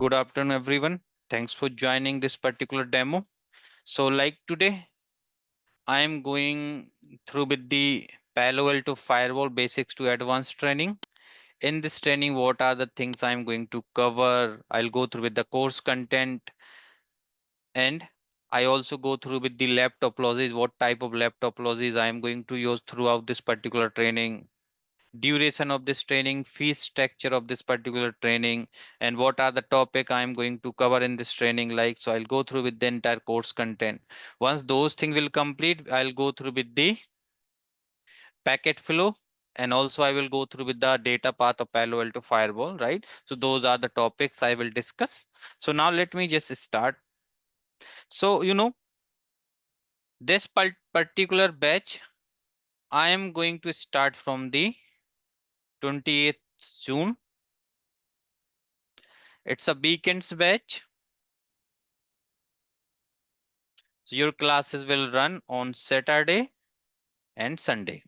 Good afternoon, everyone. Thanks for joining this particular demo. So like today, I am going through with the Palo Alto Firewall basics to advanced training. In this training, what are the things I'm going to cover? I'll go through with the course content, and I also go through with the lab topologies, what type of lab topologies I am going to use throughout this particular training, duration of this training, fee structure of this particular training, and what are the topic I am going to cover in this training. Like, so I'll go through with the entire course content. Once those things will complete, I'll go through with the packet flow, and also I will go through with the data path of Palo Alto Firewall, right? So those are the topics I will discuss. So now let me just start. So, this particular batch, I am going to start from the 28th June. It's a weekends batch. So your classes will run on Saturday and Sunday.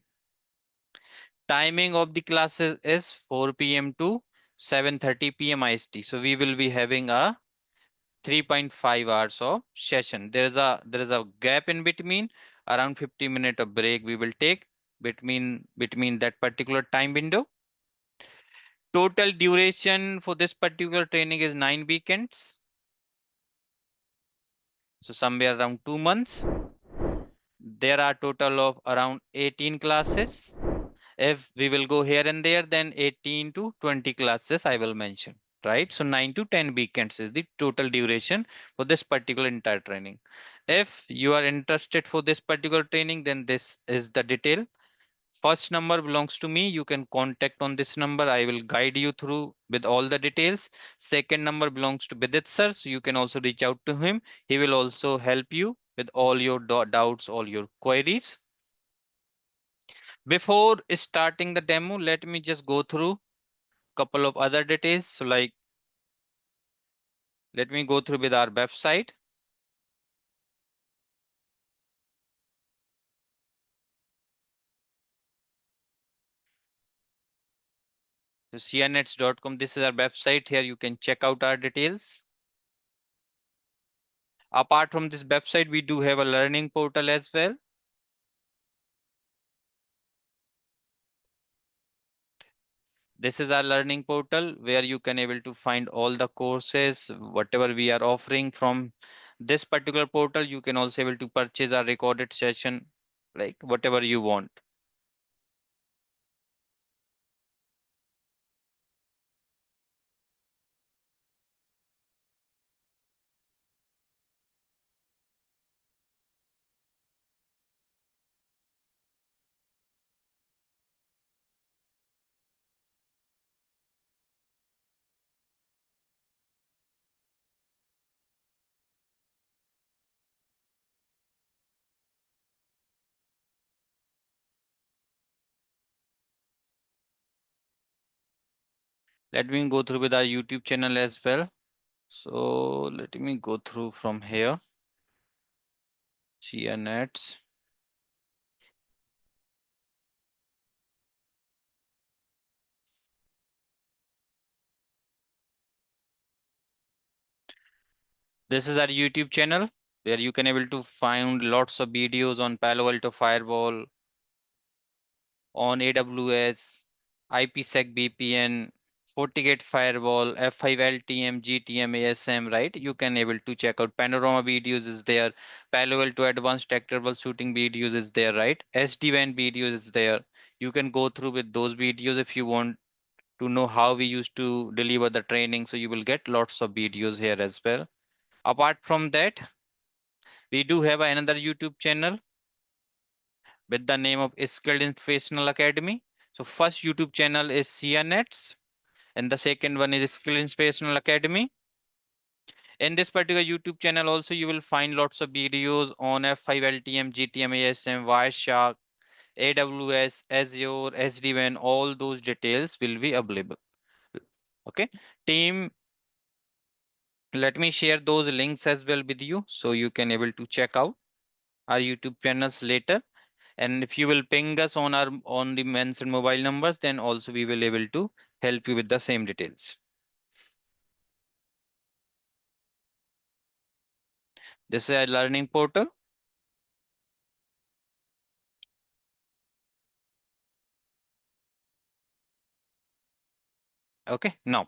Timing of the classes is 4 p.m. to 7:30 p.m. IST. So we will be having a 3.5 hours of session. There is a gap in between, around 50 minutes of break we will take between that particular time window. Total duration for this particular training is 9 weekends. So somewhere around 2 months. There are total of around 18 classes. If we will go here and there, then 18 to 20 classes I will mention, right? So 9 to 10 weekends is the total duration for this particular entire training. If you are interested for this particular training, then this is the detail. First number belongs to me. You can contact on this number. I will guide you through with all the details. Second number belongs to Bidit sir. So you can also reach out to him. He will also help you with all your doubts, all your queries. Before starting the demo, let me just go through couple of other details. So like, let me go through with our website. So sianets.com, this is our website. Here you can check out our details. Apart from this website, we do have a learning portal as well. This is our learning portal where you can able to find all the courses, whatever we are offering from this particular portal. You can also able to purchase our recorded session, like whatever you want. Let me go through with our YouTube channel as well. So let me go through from here. Sianets. This is our YouTube channel where you can able to find lots of videos on Palo Alto Firewall, on AWS, IPSec VPN, FortiGate Firewall, F5 LTM, GTM, ASM, right? You can able to check out panorama videos is there, Palo Alto Advanced Tech Troubleshooting videos is there, right? SD-WAN videos is there. You can go through with those videos if you want to know how we used to deliver the training. So you will get lots of videos here as well. Apart from that, we do have another YouTube channel with the name of Skilled Inspirational Academy. So first YouTube channel is sianets and the second one is Skilled Inspirational Academy. In this particular YouTube channel also you will find lots of videos on F5 LTM, GTM, ASM, Wireshark, AWS, Azure, SD-WAN, all those details will be available. Okay, team, let me share those links as well with you so you can able to check out our YouTube channels later. And if you will ping us on our on the mentioned mobile numbers, then also we will able to help you with the same details. This is a learning portal. Okay, now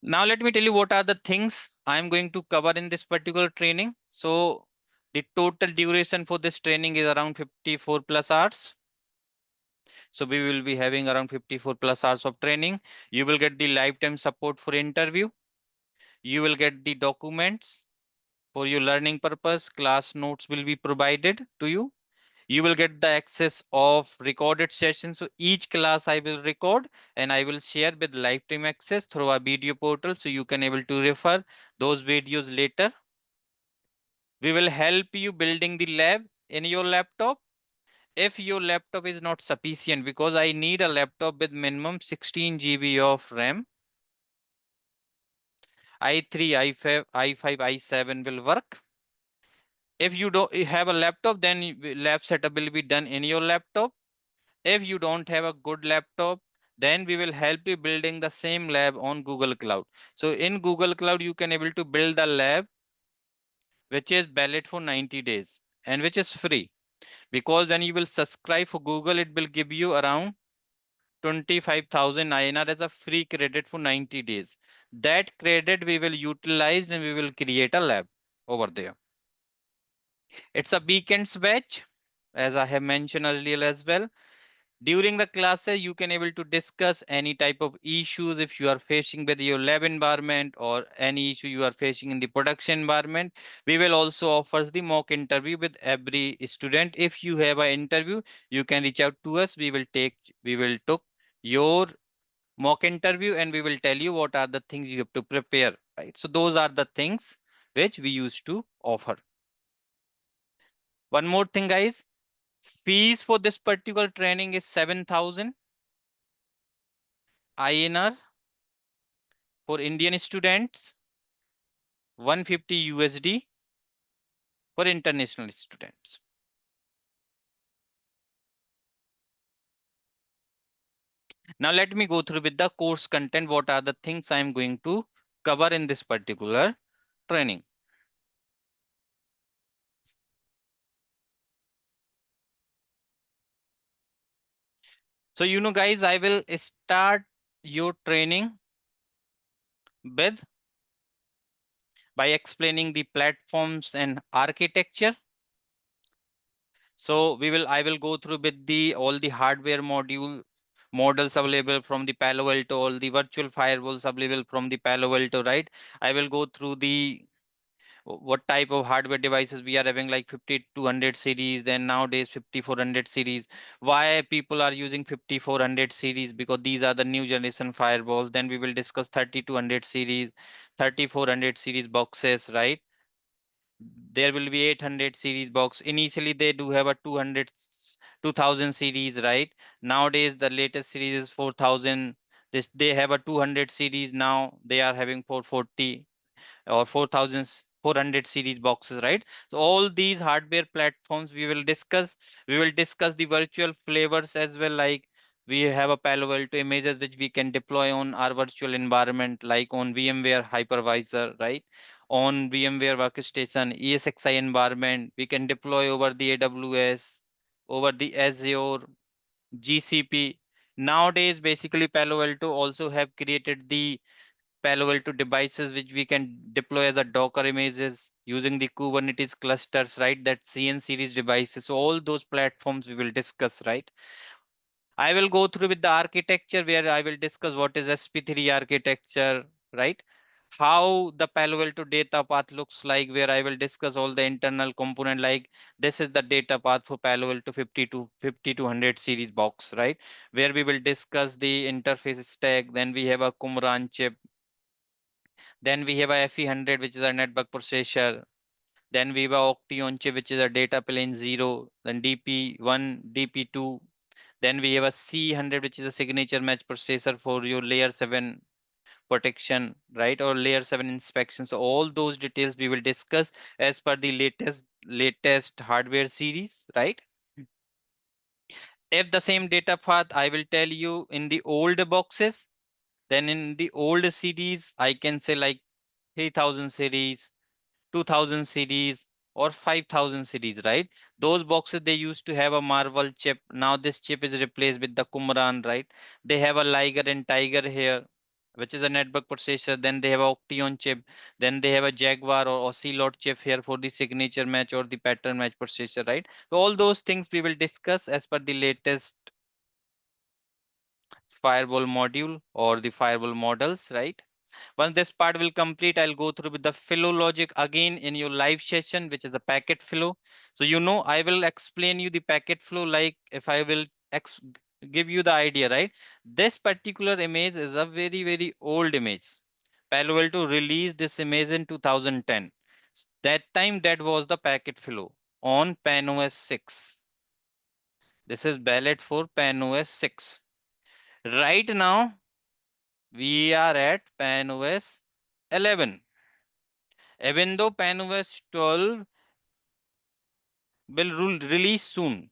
let me tell you what are the things I'm going to cover in this particular training. So the total duration for this training is around 54 plus hours. So we will be having around 54 plus hours of training. You will get the lifetime support for interview. You will get the documents for your learning purpose. Class notes will be provided to you. You will get the access of recorded sessions. So each class I will record and I will share with lifetime access through a video portal. So you can able to refer those videos later. We will help you building the lab in your laptop. If your laptop is not sufficient, because I need a laptop with minimum 16 GB of RAM, i3, i5, i5, i7 will work. If you don't have a laptop, then lab setup will be done in your laptop. If you don't have a good laptop, then we will help you building the same lab on Google Cloud. So in Google Cloud, you can able to build the lab, which is valid for 90 days and which is free. Because when you will subscribe for Google, it will give you around 25,000 INR as a free credit for 90 days. That credit we will utilize and we will create a lab over there. It's a weekends batch, as I have mentioned earlier as well. During the classes, you can able to discuss any type of issues if you are facing with your lab environment or any issue you are facing in the production environment. We will also offer the mock interview with every student. If you have an interview, you can reach out to us. We will took your mock interview and we will tell you what are the things you have to prepare, right? So those are the things which we used to offer. One more thing, guys. Fees for this particular training is 7,000 INR for Indian students, 150 USD for international students. Now let me go through with the course content. What are the things I am going to cover in this particular training? So, guys, I will start your training with by explaining the platforms and architecture. So I will go through with the all the hardware models available from the Palo Alto, all the virtual firewalls available from the Palo Alto, right? I will go through the what type of hardware devices we are having, like 5200 series, then nowadays 5400 series. Why people are using 5400 series? Because these are the new generation firewalls. Then we will discuss 3200 series, 3400 series boxes, right? There will be 800 series box. Initially they do have a 2000 series, right? Nowadays the latest series is 4000. They have a 200 series. Now they are having 440 or 4400 series boxes, right? So all these hardware platforms we will discuss. We will discuss the virtual flavors as well, like we have a Palo Alto images which we can deploy on our virtual environment, like on VMware hypervisor, right? On VMware workstation, ESXi environment, we can deploy over the AWS, over the Azure, GCP. Nowadays, basically Palo Alto also have created the Palo Alto devices which we can deploy as a Docker images using the Kubernetes clusters, right? That CN series devices. So all those platforms we will discuss, right? I will go through with the architecture where I will discuss what is SP3 architecture, right? How the Palo Alto data path looks like, where I will discuss all the internal component, like this is the data path for Palo Alto 5200 series box, right? Where we will discuss the interface stack. Then we have a Qumran chip. Then we have a FE100, which is a network processor. Then we have a Oction chip, which is a data plane 0. Then DP1, DP2. Then we have a C100, which is a signature match processor for your layer 7 protection, right? Or layer 7 inspection. So all those details we will discuss as per the latest hardware series, right? If the same data path I will tell you in the old boxes, Then in the old series, I can say like 3000 series, 2000 series, or 5000 series, right? Those boxes they used to have a Marvel chip. Now this chip is replaced with the Qumran, right? They have a Liger and Tiger here, which is a network processor. Then they have a Octeon chip. Then they have a Jaguar or Ocelot chip here for the signature match or the pattern match processor, right? So all those things we will discuss as per the latest firewall module or the firewall models, right? Once this part will complete, I'll go through with the flow logic again in your live session, which is the packet flow. So I will explain you the packet flow like if I will give you the idea, right? This particular image is a very, very old image. Palo Alto released this image in 2010. That time that was the packet flow on PAN-OS 6. This is valid for PAN-OS 6. Right now, we are at PAN-OS 11. Even though PAN-OS 12 will release soon,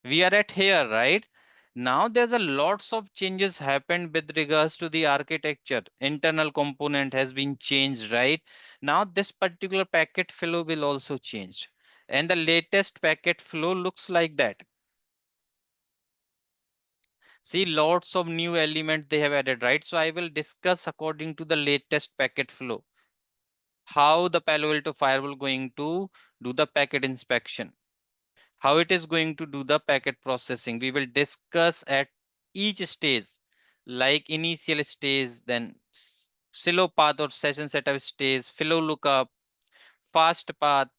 we are at here, right? Now there's a lots of changes happened with regards to the architecture. Internal component has been changed, right? Now this particular packet flow will also change. And the latest packet flow looks like that. See, lots of new elements they have added, right? So I will discuss according to the latest packet flow, how the Palo Alto firewall going to do the packet inspection, how it is going to do the packet processing. We will discuss at each stage, like initial stage, then silo path or session setup stage, flow lookup, fast path,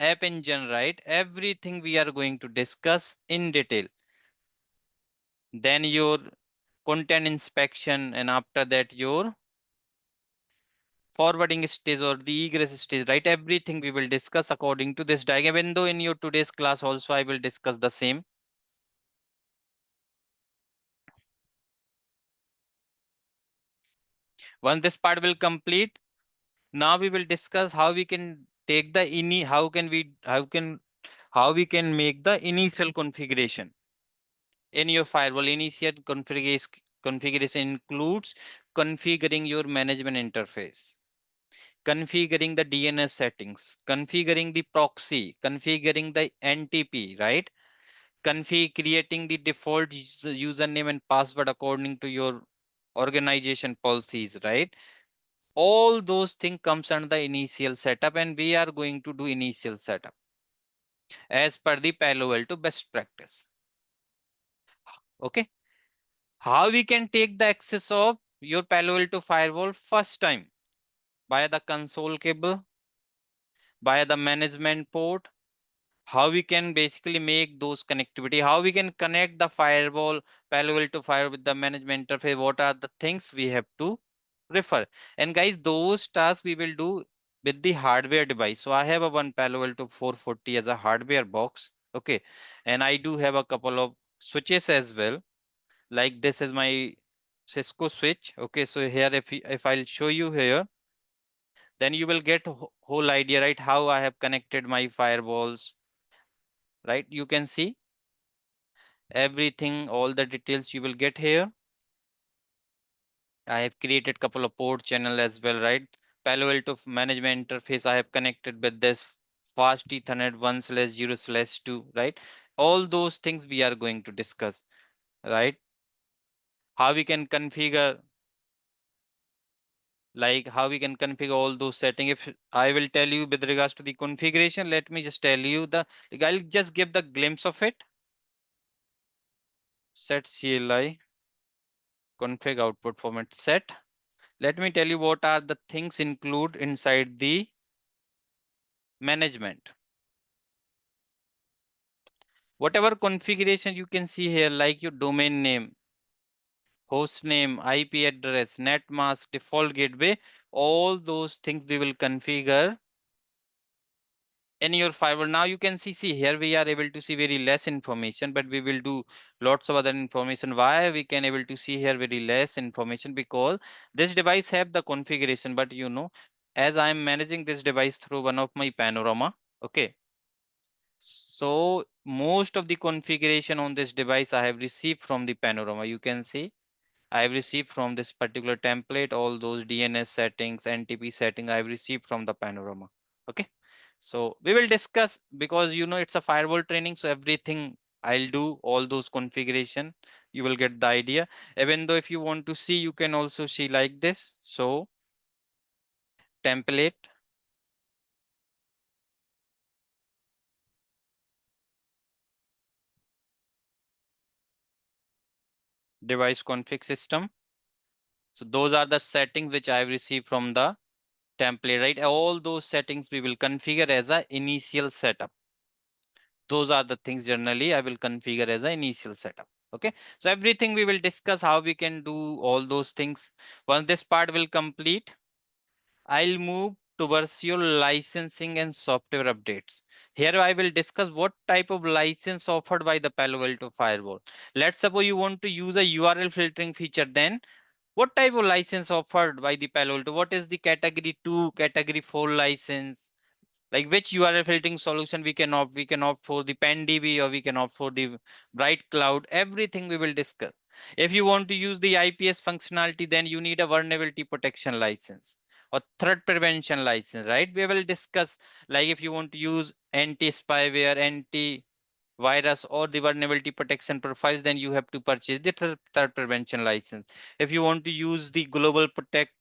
app engine, right? Everything we are going to discuss in detail. Then your content inspection, and after that your forwarding stage or the egress stage, right? Everything we will discuss according to this diagram. Even though in your today's class also I will discuss the same. Once this part will complete, now we will discuss how we can take the how we can make the initial configuration in your firewall. Initial configuration includes configuring your management interface, configuring the DNS settings, configuring the proxy, configuring the NTP, right? Creating the default username and password according to your organization policies, right? All those things comes under the initial setup, and we are going to do initial setup as per the Palo Alto best practice. Okay. How we can take the access of your Palo Alto firewall first time? Via the console cable, via the management port. How we can basically make those connectivity, how we can connect the firewall, Palo Alto firewall with the management interface. What are the things we have to refer? And guys, those tasks we will do with the hardware device. So I have a one Palo Alto 440 as a hardware box. Okay. And I do have a couple of switches as well. Like this is my Cisco switch. Okay. So here, if I'll show you here, then you will get whole idea, right? How I have connected my firewalls, right? You can see everything, all the details you will get here. I have created couple of port channel as well, right? Palo Alto management interface I have connected with this fast Ethernet 1/0/2, right? All those things we are going to discuss, right? How we can configure, like how we can configure all those settings. If I will tell you with regards to the configuration, let me just tell you like I'll just give the glimpse of it. Set CLI config output format set. Let me tell you what are the things include inside the management. Whatever configuration you can see here, like your domain name, host name, IP address, net mask, default gateway, all those things we will configure in your firewall. Now you can see here we are able to see very less information, but we will do lots of other information. Why we can able to see here very less information? Because this device have the configuration, but as I am managing this device through one of my panorama. Okay. So most of the configuration on this device I have received from the panorama. You can see I've received from this particular template, all those DNS settings, NTP setting I've received from the panorama. Okay. So we will discuss, because it's a firewall training. So everything I'll do, all those configuration, you will get the idea. Even though if you want to see, you can also see like this. So template, device config system. So those are the settings which I've received from the template, right? All those settings we will configure as a initial setup. Those are the things generally I will configure as an initial setup. Okay. So everything we will discuss how we can do all those things. Once this part will complete, I'll move towards your licensing and software updates. Here I will discuss what type of license offered by the Palo Alto Firewall. Let's suppose you want to use a URL filtering feature, then what type of license offered by the Palo Alto? What is the category 2, category 4 license? Like which URL filtering solution we can opt? We can opt for the PenDB, or we can opt for the Bright Cloud. Everything we will discuss. If you want to use the IPS functionality, then you need a vulnerability protection license or threat prevention license, right? We will discuss, like if you want to use anti-spyware, anti-virus, or the vulnerability protection profiles, then you have to purchase the threat prevention license. If you want to use the global protect,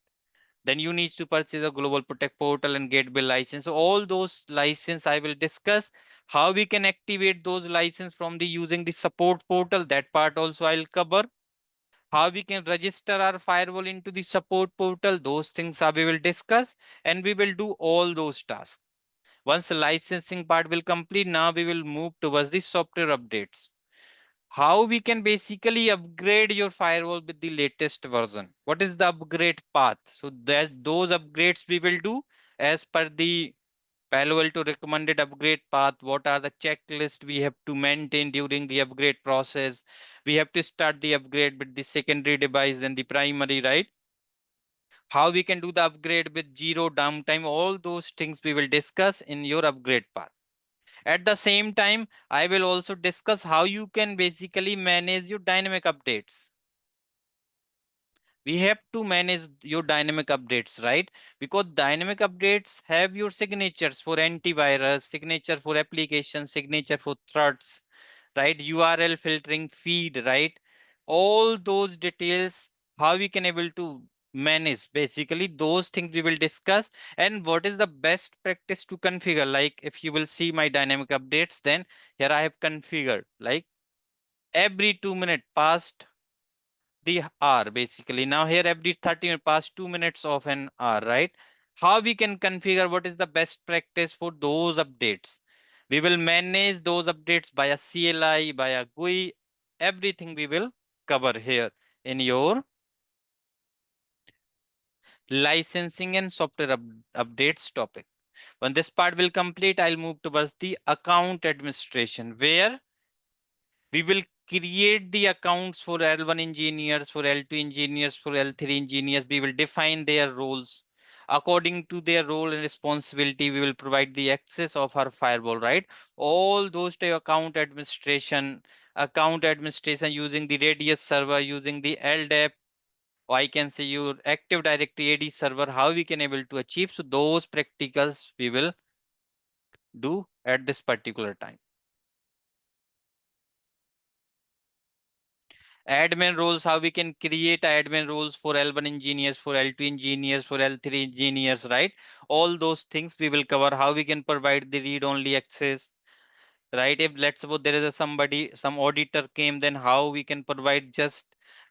then you need to purchase a global protect portal and gateway license. So all those license I will discuss, how we can activate those license from the using the support portal. That part also I'll cover. How we can register our firewall into the support portal, those things we will discuss, and we will do all those tasks. Once the licensing part will complete, now we will move towards the software updates. How we can basically upgrade your firewall with the latest version. What is the upgrade path? So that those upgrades we will do as per the Palo Alto recommended upgrade path. What are the checklist we have to maintain during the upgrade process? We have to start the upgrade with the secondary device, then the primary, right? How we can do the upgrade with zero downtime. All those things we will discuss in your upgrade path. At the same time, I will also discuss how you can basically manage your dynamic updates. We have to manage your dynamic updates, right? Because dynamic updates have your signatures for antivirus, signature for application, signature for threats, right? URL filtering feed, right? All those details, how we can able to manage basically those things we will discuss. And what is the best practice to configure? Like if you will see my dynamic updates, then here I have configured like every 2 minute past the hour basically. Now here every 30 minutes past 2 minutes of an hour, right? How we can configure, what is the best practice for those updates? We will manage those updates by a CLI, by a GUI, everything we will cover here in your licensing and software updates topic. When this part will complete, I'll move towards the account administration, where we will create the accounts for L1 engineers, for L2 engineers, for L3 engineers. We will define their roles. According to their role and responsibility, we will provide the access of our firewall, right? All those to account administration using the Radius server, using the LDAP, or I can say your Active Directory AD server, how we can able to achieve. So those practicals we will do at this particular time. Admin roles, how we can create admin roles for L1 engineers, for L2 engineers, for L3 engineers, right? All those things we will cover. How we can provide the read only access, right? If let's suppose there is some auditor came, then how we can provide just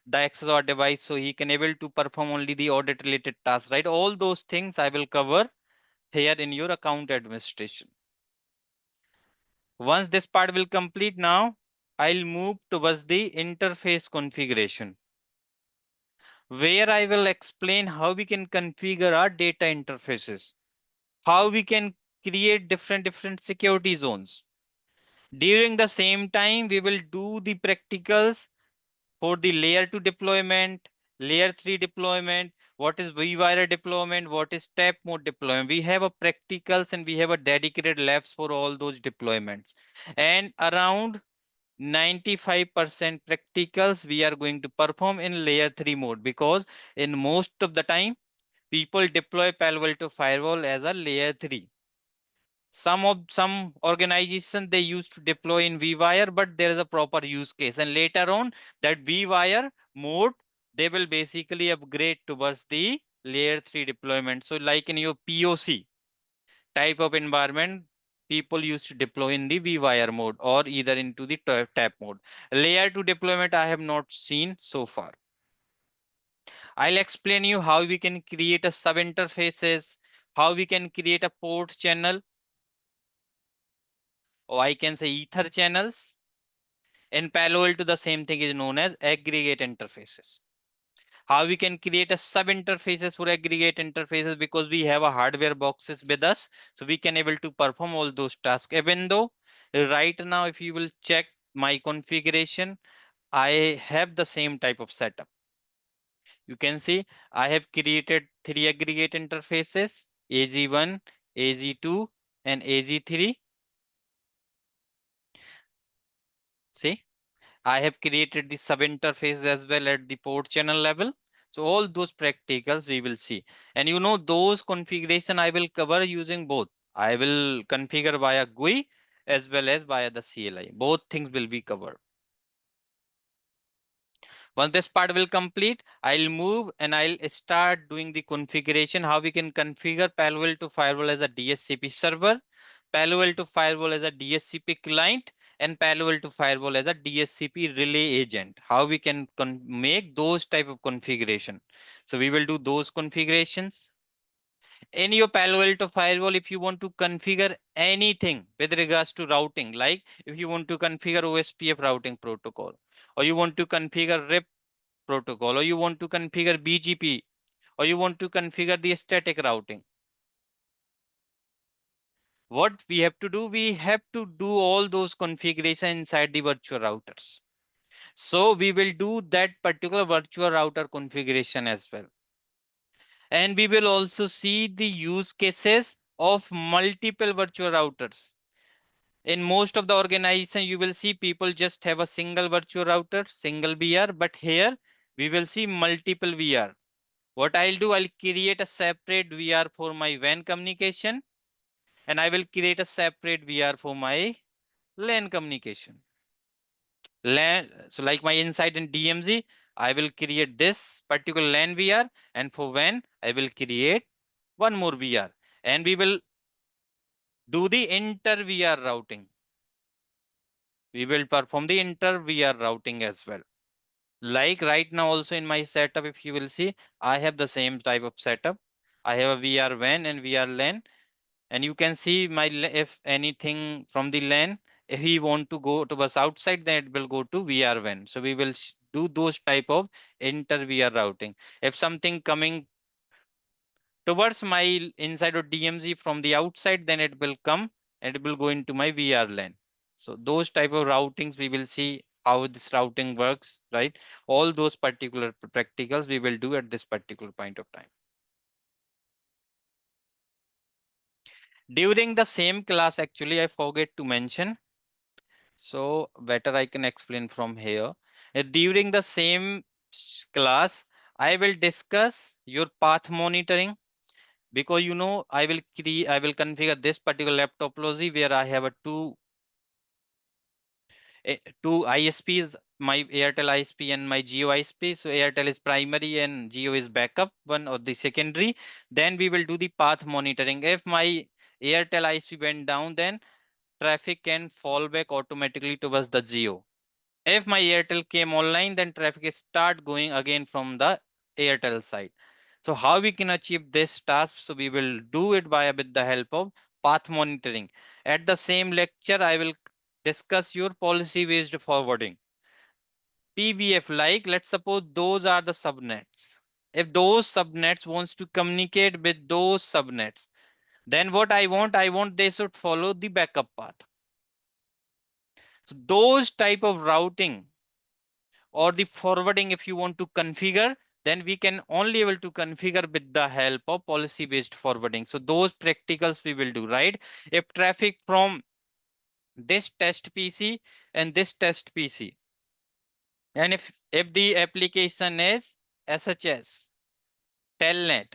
the access or device so he can able to perform only the audit related tasks, right? All those things I will cover here in your account administration. Once this part will complete, now I'll move towards the interface configuration, where I will explain how we can configure our data interfaces, how we can create different security zones. During the same time, we will do the practicals for the layer 2 deployment, layer 3 deployment, what is vWire deployment, what is step mode deployment. We have a practicals and we have a dedicated labs for all those deployments. And around 95% practicals we are going to perform in layer 3 mode, because in most of the time people deploy Palo Alto Firewall as a layer 3. Some organization they used to deploy in vWire, but there is a proper use case, and later on that vWire mode they will basically upgrade towards the layer 3 deployment. So like in your POC type of environment, people used to deploy in the vWire mode or either into the tap mode. Layer 2 deployment I have not seen so far. I'll explain you how we can create a sub interfaces, how we can create a port channel, or I can say ether channels. In Palo Alto, the same thing is known as aggregate interfaces. How we can create a sub interfaces for aggregate interfaces, because we have a hardware boxes with us, so we can able to perform all those tasks. Even though right now, if you will check my configuration, I have the same type of setup. You can see I have created 3 aggregate interfaces, AG1, AG2, and AG3. See, I have created the sub interface as well at the port channel level. So all those practicals we will see. And you know, those configuration I will cover using both. I will configure via GUI as well as via the CLI. Both things will be covered. Once this part will complete, I'll move and I'll start doing the configuration, how we can configure Palo Alto Firewall as a DSCP server, Palo Alto Firewall as a DSCP client, and Palo Alto Firewall as a DSCP relay agent. How we can make those type of configuration. So we will do those configurations. In your Palo Alto Firewall, if you want to configure anything with regards to routing, like if you want to configure OSPF routing protocol, or you want to configure RIP protocol, or you want to configure BGP, or you want to configure the static routing. What we have to do, we have to do all those configuration inside the virtual routers. So we will do that particular virtual router configuration as well. And we will also see the use cases of multiple virtual routers. In most of the organization, you will see people just have a single virtual router, single VR, but here we will see multiple VR. What I'll do, I'll create a separate VR for my WAN communication, and I will create a separate VR for my LAN communication. LAN, so like my inside in DMZ, I will create this particular LAN VR, and for WAN, I will create one more VR, and we will do the inter VR routing. We will perform the inter VR routing as well. Like right now also in my setup, if you will see, I have the same type of setup. I have a VR WAN and VR LAN, and you can see my if anything from the LAN, if we want to go towards outside, then it will go to VR WAN. So we will do those type of inter VR routing. If something coming towards my inside of DMZ from the outside, then it will come and it will go into my VR LAN. So those type of routings we will see how this routing works, right? All those particular practicals we will do at this particular point of time. During the same class, actually, I forget to mention. So better I can explain from here. During the same class, I will discuss your path monitoring, because you know I will configure this particular laptop topology where I have a two ISPs, my Airtel ISP and my Jio ISP. So Airtel is primary and Jio is backup one or the secondary. Then we will do the path monitoring. If my Airtel ISP went down, then traffic can fall back automatically towards the Jio. If my Airtel came online, then traffic start going again from the Airtel side. So how we can achieve this task? So we will do it with the help of path monitoring. At the same lecture, I will discuss your policy based forwarding. PVF, like let's suppose those are the subnets. If those subnets wants to communicate with those subnets, then what I want they should follow the backup path. So those type of routing or the forwarding, if you want to configure, then we can only able to configure with the help of policy based forwarding. So those practicals we will do, right? If traffic from this test PC and this test PC. And if the application is SHS, telnet,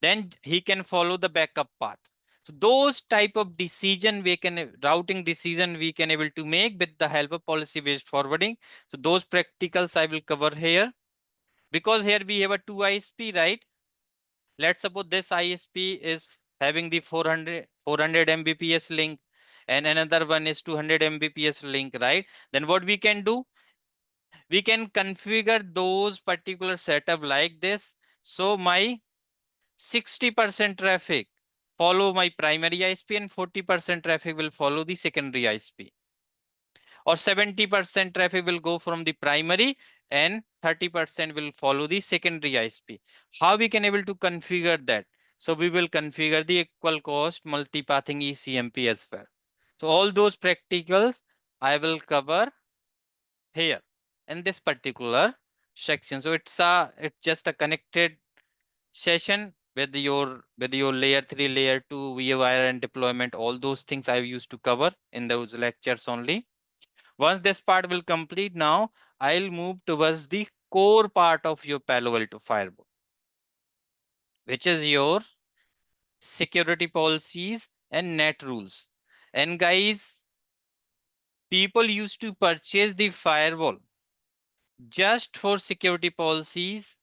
then he can follow the backup path. So those type of decision we can routing decision we can able to make with the help of policy based forwarding. So those practicals I will cover here, because here we have a two ISP, right? Let's suppose this ISP is having the 400 Mbps link and another one is 200 Mbps link, right? Then what we can do, we can configure those particular setup like this. So my 60% traffic follow my primary ISP and 40% traffic will follow the secondary ISP, or 70% traffic will go from the primary and 30% will follow the secondary ISP. How we can able to configure that? So we will configure the equal cost multipathing ECMP as well. So all those practicals I will cover here in this particular section. So it's just a connected session with your layer 3, layer 2, VMware and deployment. All those things I used to cover in those lectures only. Once this part will complete, now I'll move towards the core part of your Palo Alto Firewall, which is your security policies and net rules. And guys, people used to purchase the firewall just for security policies,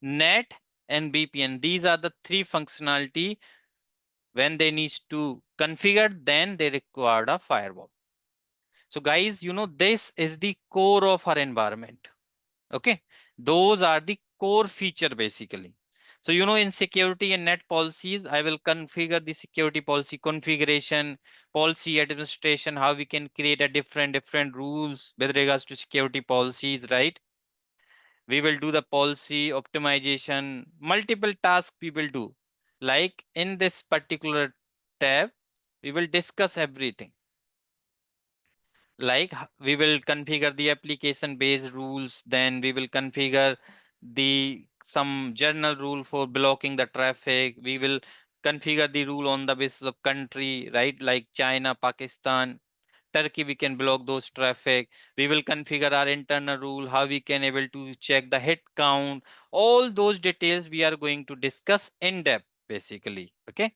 net and VPN. These are the three functionality. When they need to configure, then they require a firewall. So guys, this is the core of our environment. Okay, those are the core feature basically. So in security and net policies, I will configure the security policy configuration, policy administration, how we can create a different rules with regards to security policies, right? We will do the policy optimization, multiple tasks we will do. Like in this particular tab, we will discuss everything. Like we will configure the application based rules, then we will configure the some general rule for blocking the traffic. We will configure the rule on the basis of country, right? Like China, Pakistan, Turkey, we can block those traffic. We will configure our internal rule, how we can able to check the hit count. All those details we are going to discuss in depth basically. Okay,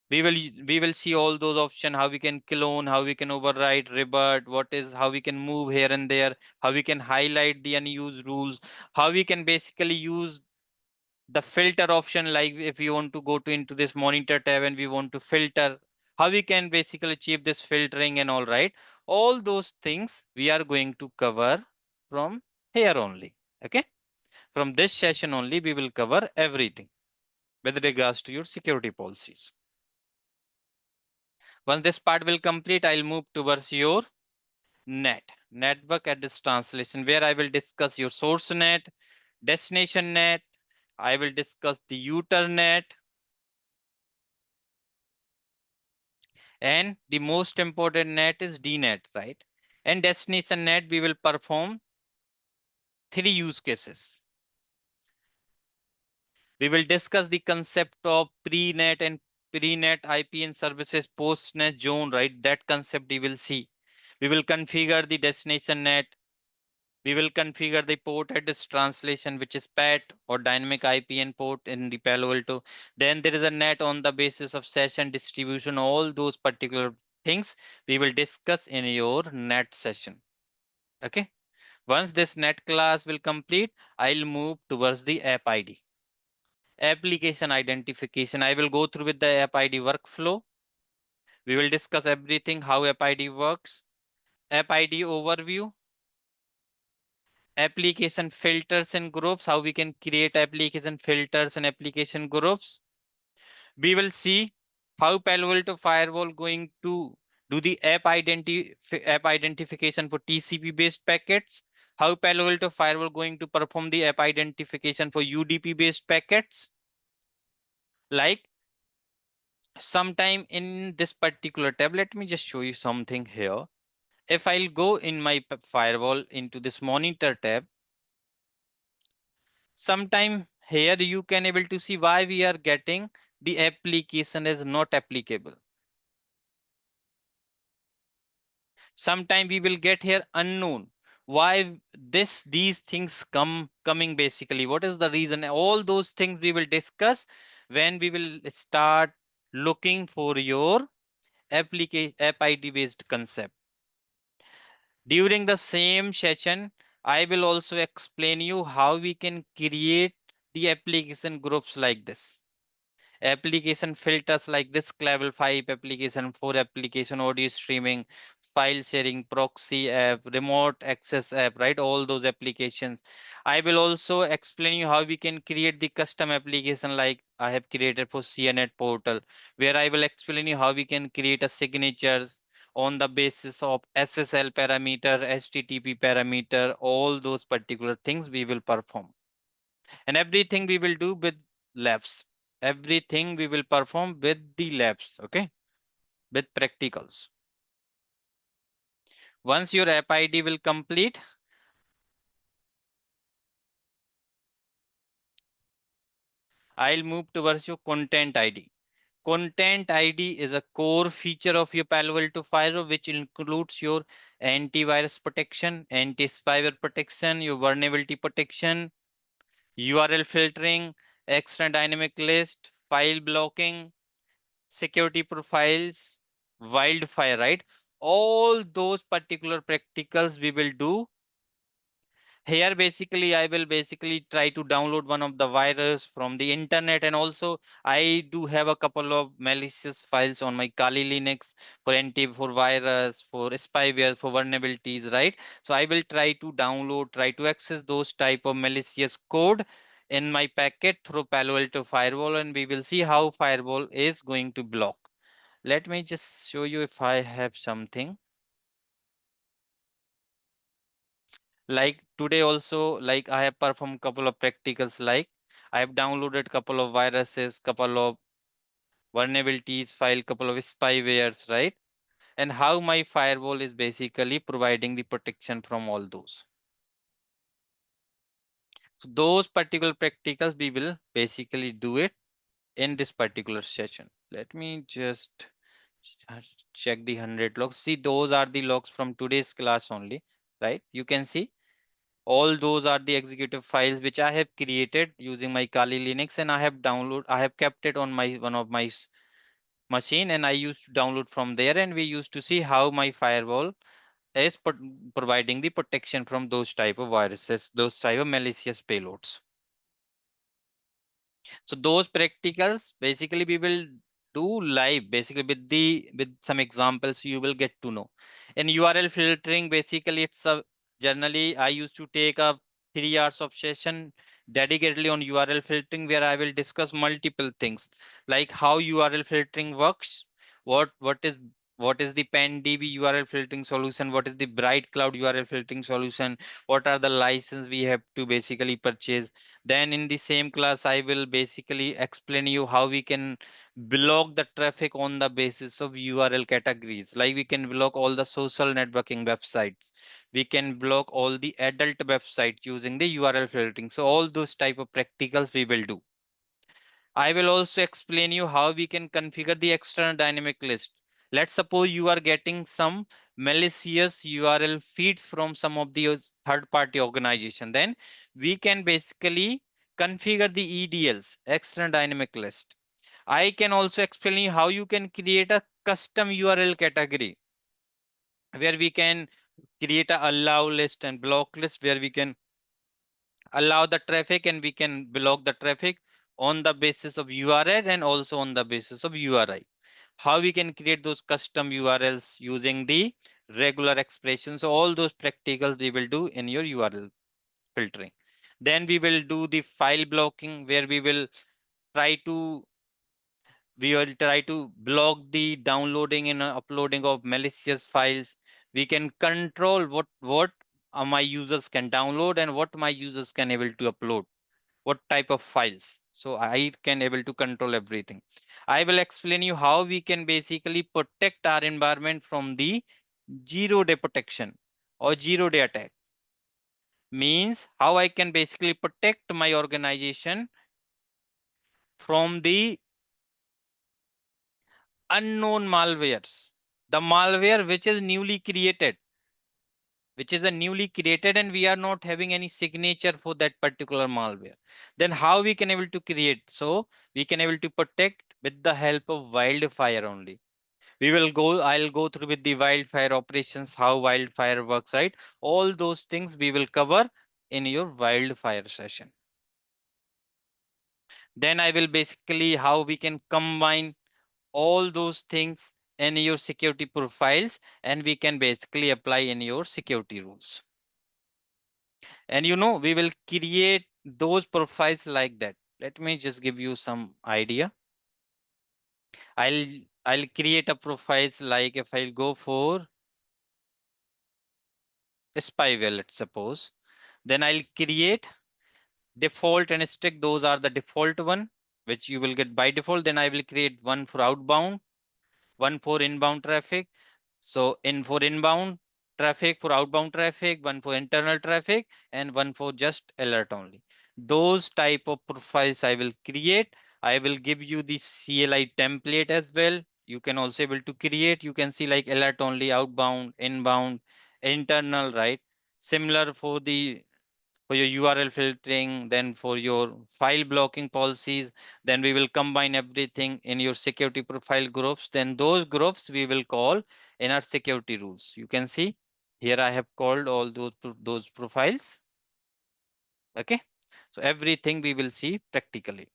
we will see all those options, how we can clone, how we can override, revert, what is, how we can move here and there, how we can highlight the unused rules, how we can basically use the filter option. Like if we want to go to into this monitor tab and we want to filter, how we can basically achieve this filtering and all, right? All those things we are going to cover from here only. Okay, from this session only we will cover everything with regards to your security policies. Once this part will complete, I'll move towards your network address translation, where I will discuss your source net, destination net. I will discuss the Uternet, and the most important net is DNet, right? And destination net, we will perform three use cases. We will discuss the concept of pre-net and pre-net IP and services post-net zone, right? That concept we will see. We will configure the destination net. We will configure the port address translation, which is PAT or dynamic IPN port in the Palo Alto. Then there is a net on the basis of session distribution. All those particular things we will discuss in your net session. Okay. Once this net class will complete, I'll move towards the app ID. Application identification. I will go through with the app ID workflow. We will discuss everything, how app ID works, app ID overview, application filters and groups, how we can create application filters and application groups. We will see how Palo Alto Firewall going to do the app identification for TCP based packets, how Palo Alto Firewall going to perform the app identification for UDP based packets. Like sometime in this particular tab, let me just show you something here. If I'll go in my firewall into this monitor tab, sometime here you can able to see why we are getting the application is not applicable. Sometime we will get here unknown. Why these things coming basically? What is the reason? All those things we will discuss when we will start looking for your application app ID based concept. During the same session, I will also explain you how we can create the application groups like this. Application filters like this level 5 application, 4 application, audio streaming, file sharing, proxy app, remote access app, right? All those applications. I will also explain you how we can create the custom application like I have created for CNET portal, where I will explain you how we can create a signatures on the basis of SSL parameter, HTTP parameter, all those particular things we will perform. And everything we will do with labs. Everything we will perform with the labs, okay? With practicals. Once your app ID will complete, I'll move towards your content ID. Content ID is a core feature of your Palo Alto Firewall, which includes your antivirus protection, anti-spyware protection, your vulnerability protection, URL filtering, extra dynamic list, file blocking, security profiles, wildfire, right? All those particular practicals we will do. Here, basically, I will basically try to download one of the virus from the internet. And also, I do have a couple of malicious files on my Kali Linux for for virus, for spyware, for vulnerabilities, right? So I will try to download, try to access those type of malicious code in my packet through Palo Alto Firewall, and we will see how Firewall is going to block. Let me just show you if I have something. Like today also, like I have performed couple of practicals, like I have downloaded couple of viruses, couple of vulnerabilities, file couple of spywares, right? And how my firewall is basically providing the protection from all those. So those particular practicals we will basically do it in this particular session. Let me just check the 100 logs. See, those are the logs from today's class only, right? You can see all those are the executive files which I have created using my Kali Linux, and I have kept it on my one of my machine, and I used to download from there, and we used to see how my firewall is providing the protection from those type of viruses, those type of malicious payloads. So those practicals basically we will do live basically with some examples you will get to know. In URL filtering, basically it's a generally I used to take a 3 hours of session dedicatedly on URL filtering, where I will discuss multiple things like how URL filtering works, what is the PanDB URL filtering solution, what is the Bright Cloud URL filtering solution, what are the license we have to basically purchase. Then in the same class, I will basically explain you how we can block the traffic on the basis of URL categories. Like we can block all the social networking websites. We can block all the adult websites using the URL filtering. So all those type of practicals we will do. I will also explain you how we can configure the external dynamic list. Let's suppose you are getting some malicious URL feeds from some of the third party organization. Then we can basically configure the EDLs, external dynamic list. I can also explain you how you can create a custom URL category where we can create a allow list and block list, where we can allow the traffic and we can block the traffic on the basis of URL and also on the basis of URI. How we can create those custom URLs using the regular expressions. So all those practicals we will do in your URL filtering. Then we will do the file blocking, where we will try to block the downloading and uploading of malicious files. We can control what my users can download and what my users can able to upload, what type of files. So I can able to control everything. I will explain you how we can basically protect our environment from the 0-day protection or 0-day attack. Means how I can basically protect my organization from the unknown malwares. The malware which is newly created, and we are not having any signature for that particular malware, then how we can able to create? So we can able to protect with the help of wildfire only. I'll go through with the wildfire operations, how wildfire works, right? All those things we will cover in your wildfire session. Then I will basically how we can combine all those things in your security profiles, and we can basically apply in your security rules. And we will create those profiles like that. Let me just give you some idea. I'll I'll create a profiles like if I'll go for spyware, let's suppose, then I'll create default and stick. Those are the default one, which you will get by default. Then I will create one for outbound, one for inbound traffic. So for inbound traffic, for outbound traffic, one for internal traffic, and one for just alert only. Those type of profiles I will create. I will give you the CLI template as well. You can also able to create. You can see like alert only, outbound, inbound, internal, right? Similar for your URL filtering, then for your file blocking policies, then we will combine everything in your security profile groups. Then those groups we will call in our security rules. You can see here I have called all those profiles. Okay. So everything we will see practically.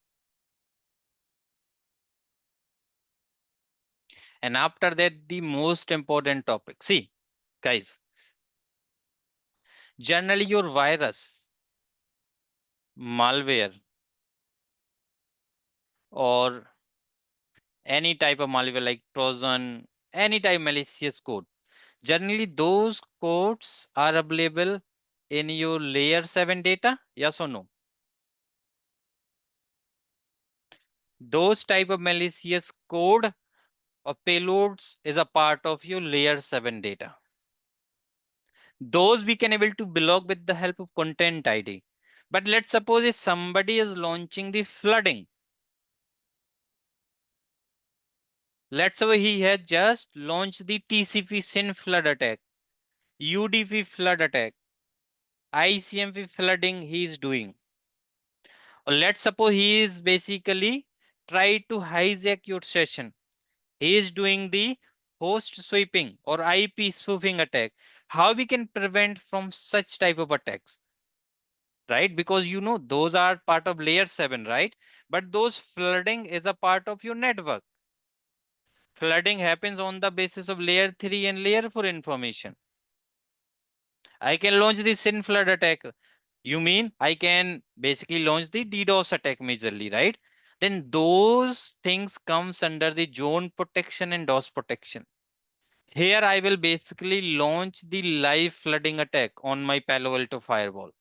And after that, the most important topic. See, guys, generally your virus, malware, or any type of malware like Trojan, any type malicious code. Generally, those codes are available in your layer 7 data. Yes or no? Those type of malicious code or payloads is a part of your layer 7 data. Those we can able to block with the help of content ID. But let's suppose if somebody is launching the flooding. Let's say he has just launched the TCP SYN flood attack, UDP flood attack, ICMP flooding he is doing. Or let's suppose he is basically try to hijack your session. He is doing the host sweeping or IP spoofing attack. How we can prevent from such type of attacks, right? Because those are part of layer 7, right? But those flooding is a part of your network. Flooding happens on the basis of layer 3 and layer 4 information. I can launch the SYN flood attack. You mean I can basically launch the DDoS attack majorly, right? Then those things comes under the zone protection and DOS protection. Here I will basically launch the live flooding attack on my Palo Alto firewall.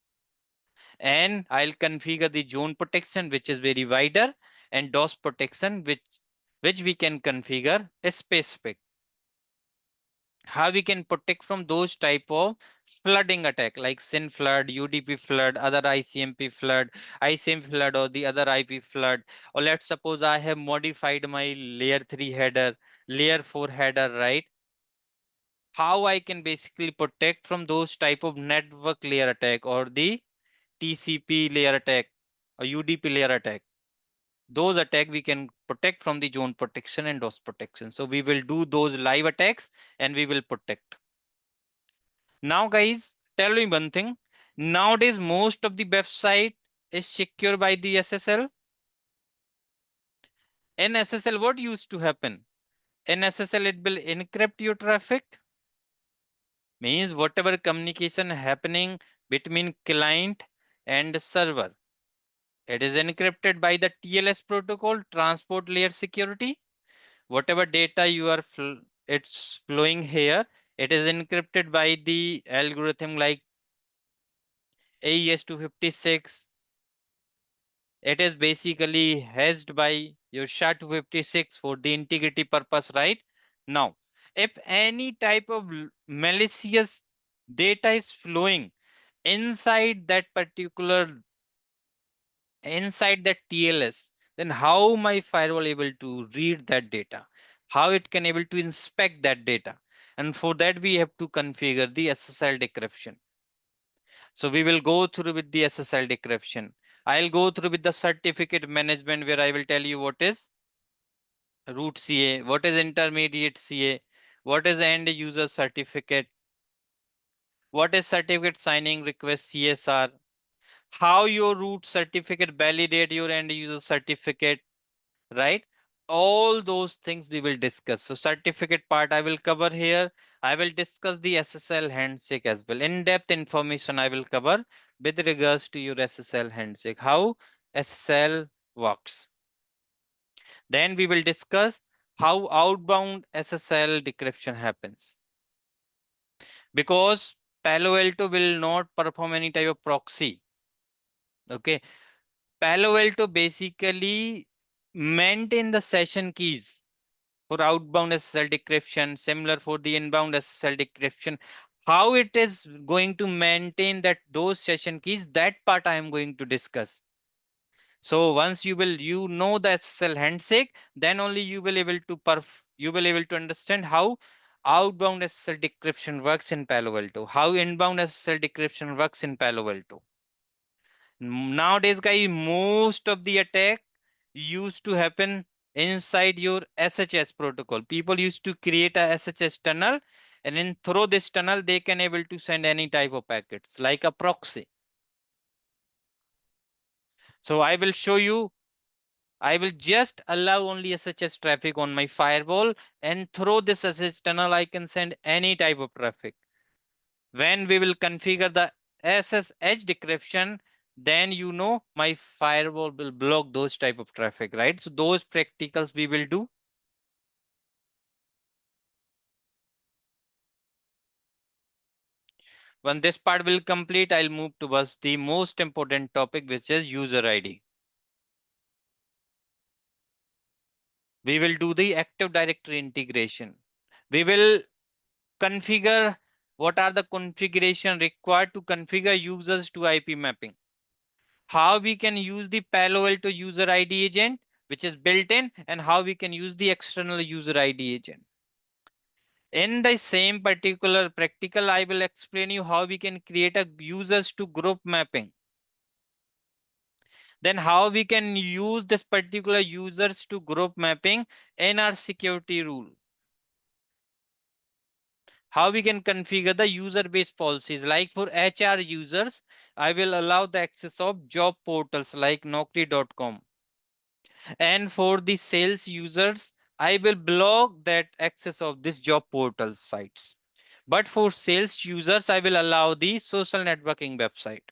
And I'll configure the zone protection, which is very wider, and DOS protection, which we can configure as specific. How we can protect from those type of flooding attack like SYN flood, UDP flood, other ICMP flood, ICMP flood, or the other IP flood. Or let's suppose I have modified my layer 3 header, layer 4 header, right? How I can basically protect from those type of network layer attack or the TCP layer attack or UDP layer attack. Those attack we can protect from the zone protection and DOS protection. So we will do those live attacks and we will protect. Now, guys, tell me one thing. Nowadays, most of the website is secure by the SSL. In SSL, what used to happen? In SSL, it will encrypt your traffic. Means whatever communication happening between client and server, it is encrypted by the TLS protocol, transport layer security. Whatever data it's flowing here, it is encrypted by the algorithm like AES 256. It is basically hashed by your SHA-256 for the integrity purpose, right? Now, if any type of malicious data is flowing inside that TLS, then how my firewall able to read that data? how it can able to inspect that data. And for that, we have to configure the SSL decryption. So we will go through with the SSL decryption. I'll go through with the certificate management where I will tell you what is root CA, what is intermediate CA, what is end user certificate, what is certificate signing request CSR, how your root certificate validate your end user certificate, right? All those things we will discuss. So certificate part I will cover here. I will discuss the SSL handshake as well. In-depth information I will cover with regards to your SSL handshake, how SSL works. Then we will discuss how outbound SSL decryption happens. Because Palo Alto will not perform any type of proxy. Okay. Palo Alto basically maintain the session keys for outbound SSL decryption, similar for the inbound SSL decryption. How it is going to maintain that those session keys, that part I am going to discuss. So once you know the SSL handshake, then only you will able to understand how outbound SSL decryption works in Palo Alto, how inbound SSL decryption works in Palo Alto. Nowadays, guys, most of the attack used to happen inside your SHS protocol. People used to create a SHS tunnel, and in through this tunnel, they can able to send any type of packets like a proxy. So I will show you. I will just allow only SHS traffic on my firewall, and through this SSH tunnel, I can send any type of traffic. When we will configure the SSH decryption, then my firewall will block those type of traffic, right? So those practicals we will do. When this part will complete, I'll move towards the most important topic, which is user ID. We will do the Active Directory integration. We will configure what are the configuration required to configure users to IP mapping. How we can use the Palo Alto user ID agent, which is built in, and how we can use the external user ID agent. In the same particular practical, I will explain you how we can create a users to group mapping. Then how we can use this particular users to group mapping in our security rule. How we can configure the user-based policies. Like for HR users, I will allow the access of job portals like Naukri.com. And for the sales users, I will block that access of this job portal sites. But for sales users, I will allow the social networking website.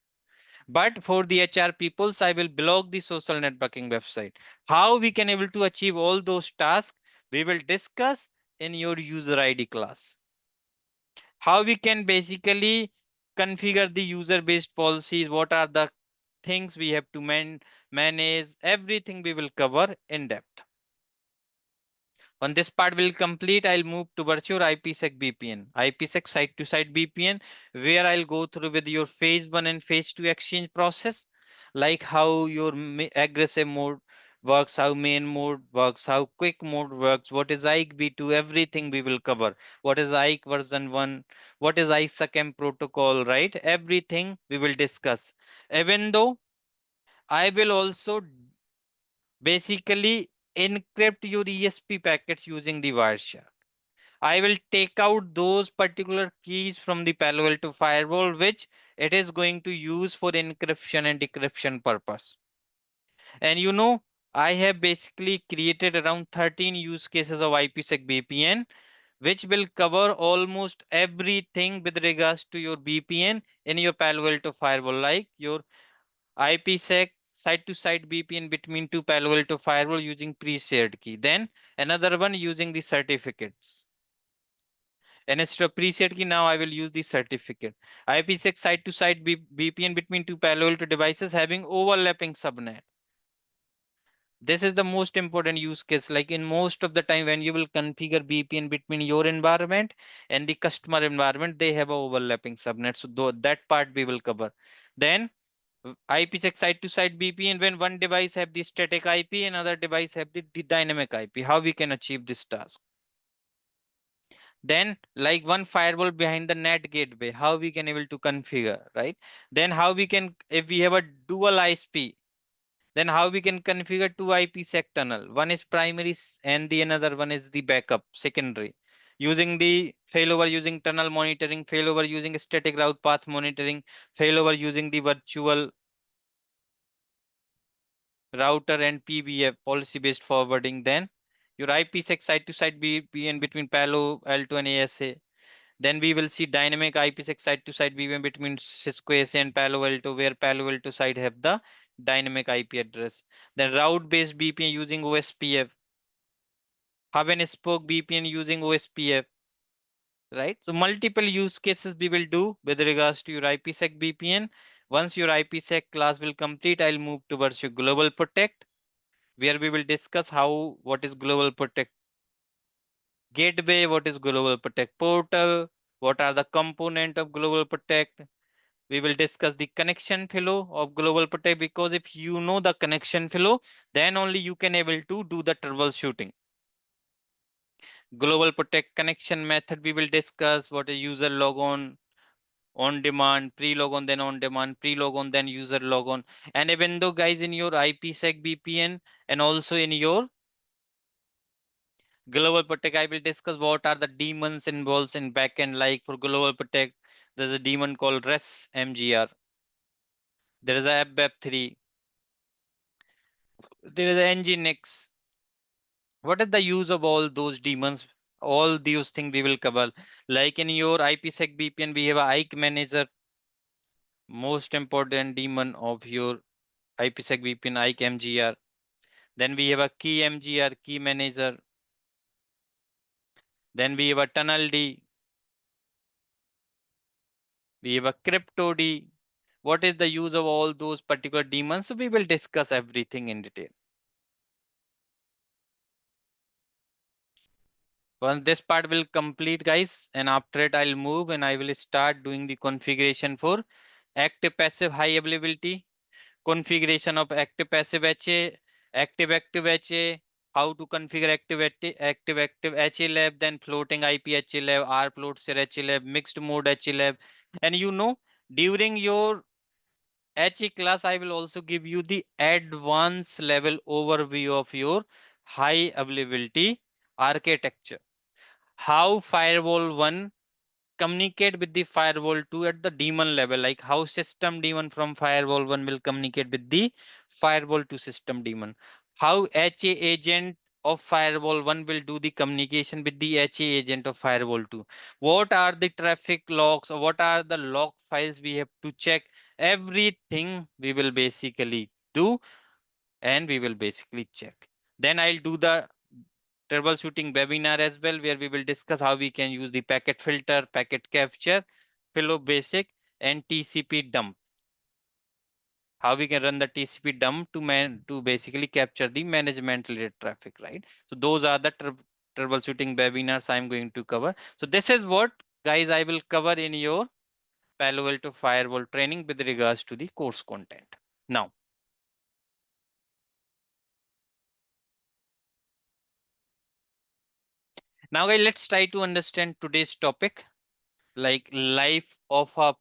But for the HR peoples, I will block the social networking website. How we can able to achieve all those tasks, we will discuss in your user ID class. How we can basically configure the user-based policies, what are the things we have to manage, everything we will cover in depth. When this part will complete, I'll move towards your IPSec VPN, IPSec site-to-site VPN, where I'll go through with your phase 1 and phase 2 exchange process, like how your aggressive mode works, how main mode works, how quick mode works, what is IKE v2, everything we will cover. What is IKE version 1, what is ISACM protocol, right? Everything we will discuss. Even though I will also basically encrypt your ESP packets using the Wireshark. I will take out those particular keys from the Palo Alto firewall, which it is going to use for encryption and decryption purpose. And I have basically created around 13 use cases of IPsec VPN, which will cover almost everything with regards to your VPN in your Palo Alto firewall, like your IPsec site-to-site VPN between two Palo Alto firewall using pre-shared key. Then another one using the certificates. And instead of pre-shared key, now I will use the certificate. IPsec site-to-site VPN between two Palo Alto devices having overlapping subnet. This is the most important use case. Like in most of the time when you will configure VPN between your environment and the customer environment, they have a overlapping subnet. So that part we will cover. Then IPsec side-to-side VPN when one device have the static IP and other device have the dynamic IP. How we can achieve this task? Then like one firewall behind the net gateway, how we can able to configure, right? Then how we can, if we have a dual ISP, then how we can configure two IPsec tunnel. One is primary and the another one is the backup, secondary. Using the failover using tunnel monitoring, failover using static route path monitoring, failover using the virtual router and PBF, policy based forwarding. Then your IPsec side to side VPN between Palo Alto and ASA. Then we will see dynamic IPsec side to side VPN between Cisco ASA and Palo Alto, where Palo Alto side have the dynamic IP address. Then route based VPN using OSPF. Hub and spoke VPN using OSPF. Right. So multiple use cases we will do with regards to your IPsec VPN. Once your IPsec class will complete, I'll move towards your global protect, where we will discuss how what is global protect gateway, what is global protect portal, what are the component of global protect. We will discuss the connection flow of global protect, because if you know the connection flow, then only you can able to do the troubleshooting. Global protect connection method we will discuss. What is user logon, on demand, pre-logon, then on demand, pre-logon, then user logon. And even though guys in your IPsec VPN and also in your Global Protect, I will discuss what are the daemons involved in backend. Like for Global Protect, there's a daemon called REST MGR. There is a AppWeb3. There is a Nginx. What is the use of all those daemons? All these things we will cover. Like in your IPsec VPN, we have a IKE manager, most important daemon of your IPsec VPN, IKE MGR. Then we have a key MGR, key manager. Then we have a tunnel D. We have a crypto D. What is the use of all those particular daemons? So we will discuss everything in detail. Once this part will complete, guys, and after it I'll move and I will start doing the configuration for active passive high availability, configuration of active passive HA, active active HA, how to configure active HA lab, then floating IP HA lab, R float share HA lab, mixed mode HA lab. And you know, during your HE class, I will also give you the advanced level overview of your high availability architecture. How firewall 1 communicate with the firewall 2 at the daemon level, like how system daemon from firewall 1 will communicate with the firewall 2 system daemon. How HA agent of firewall 1 will do the communication with the HA agent of firewall 2. What are the traffic logs or what are the log files we have to check? Everything we will basically do and we will basically check. Then I'll do the troubleshooting webinar as well, where we will discuss how we can use the packet filter, packet capture, flow basic, and TCP dump. How we can run the TCP dump to basically capture the management related traffic, right? So those are the troubleshooting webinars I'm going to cover. So this is what guys I will cover in your Palo Alto Firewall training with regards to the course content. Now guys, let's try to understand today's topic, like life of a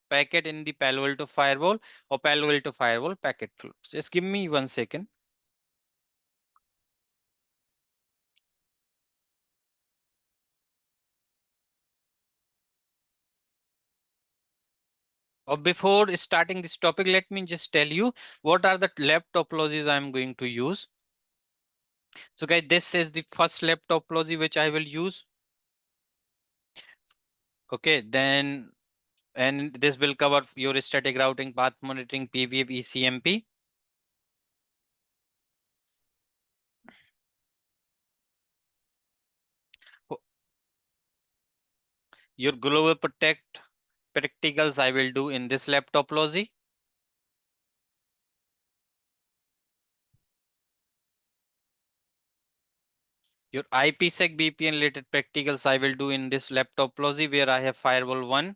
packet in the Palo Alto Firewall or Palo Alto Firewall packet flow. Just give me 1 second. Or before starting this topic, let me just tell you what are the lab topologies I'm going to use. So guys, this is the first lab topology which I will use. Okay, then and this will cover your static routing, path monitoring, PVF, ECMP. Your global protect practicals I will do in this lab topology. Your IPsec VPN related practicals I will do in this lab topology, where I have firewall 1,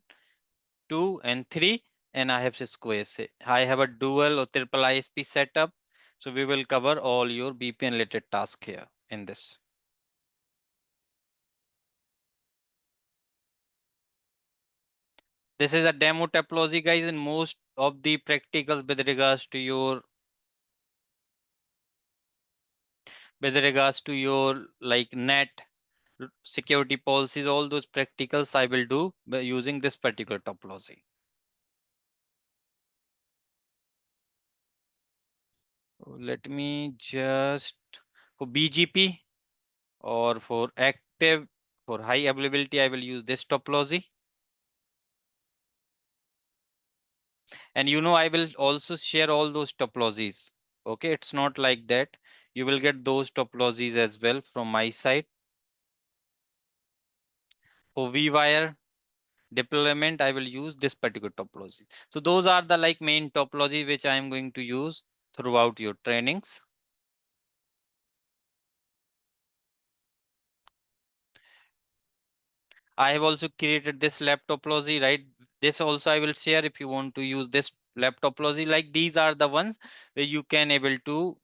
2, and 3. and I have Cisco SA. I have a dual or triple ISP setup. So we will cover all your VPN related tasks here in this. This is a demo topology, guys, and most of the practicals with regards to your like net security policies, all those practicals I will do by using this particular topology. Let me just for BGP or for active for high availability, I will use this topology. And I will also share all those topologies. Okay, it's not like that. You will get those topologies as well from my side. For vWire deployment, I will use this particular topology. So those are the like main topology which I am going to use throughout your trainings. I have also created this lab topology, right? This also I will share if you want to use this lab topology. Like these are the ones where you can able to.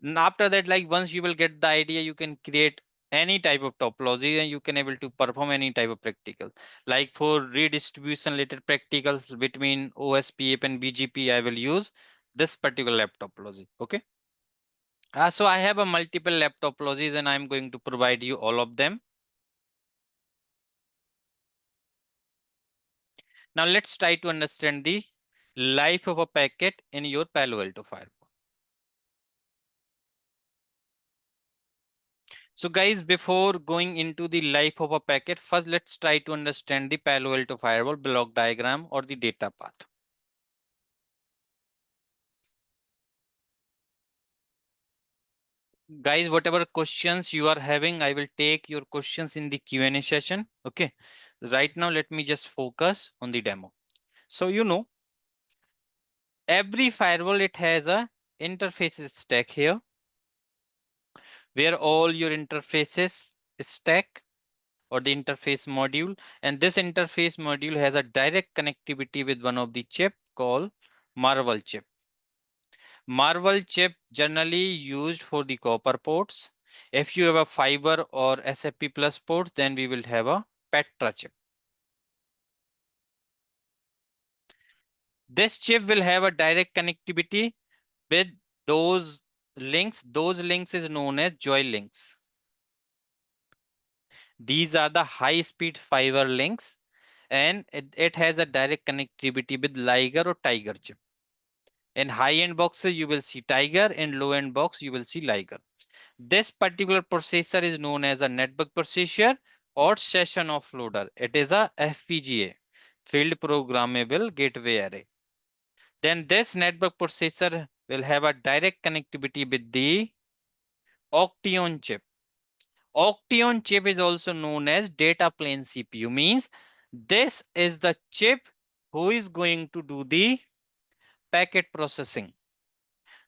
And after that, like once you will get the idea, you can create any type of topology and you can able to perform any type of practical. Like for redistribution related practicals between OSPF and BGP, I will use this particular lab topology. Okay. So I have a multiple lab topologies and I'm going to provide you all of them. Now let's try to understand the life of a packet in your Palo Alto Firewall. So guys, before going into the life of a packet, first let's try to understand the Palo Alto Firewall block diagram or the data path. Guys, whatever questions you are having, I will take your questions in the Q&A session. Okay. Right now, let me just focus on the demo. So every firewall, it has a interfaces stack here where all your interfaces stack or the interface module. And this interface module has a direct connectivity with one of the chip called Marvel chip. Marvel chip generally used for the copper ports. If you have a fiber or SFP plus ports, then we will have a Petra chip. This chip will have a direct connectivity with those links. Those links is known as joy links. These are the high speed fiber links and it has a direct connectivity with Liger or Tiger chip. In high-end boxes, you will see Tiger. In low-end box, you will see Liger. This particular processor is known as a network processor or session offloader. It is a FPGA, field programmable gateway array. Then this network processor will have a direct connectivity with the Octeon chip. Octeon chip is also known as data plane CPU. Means this is the chip who is going to do the packet processing.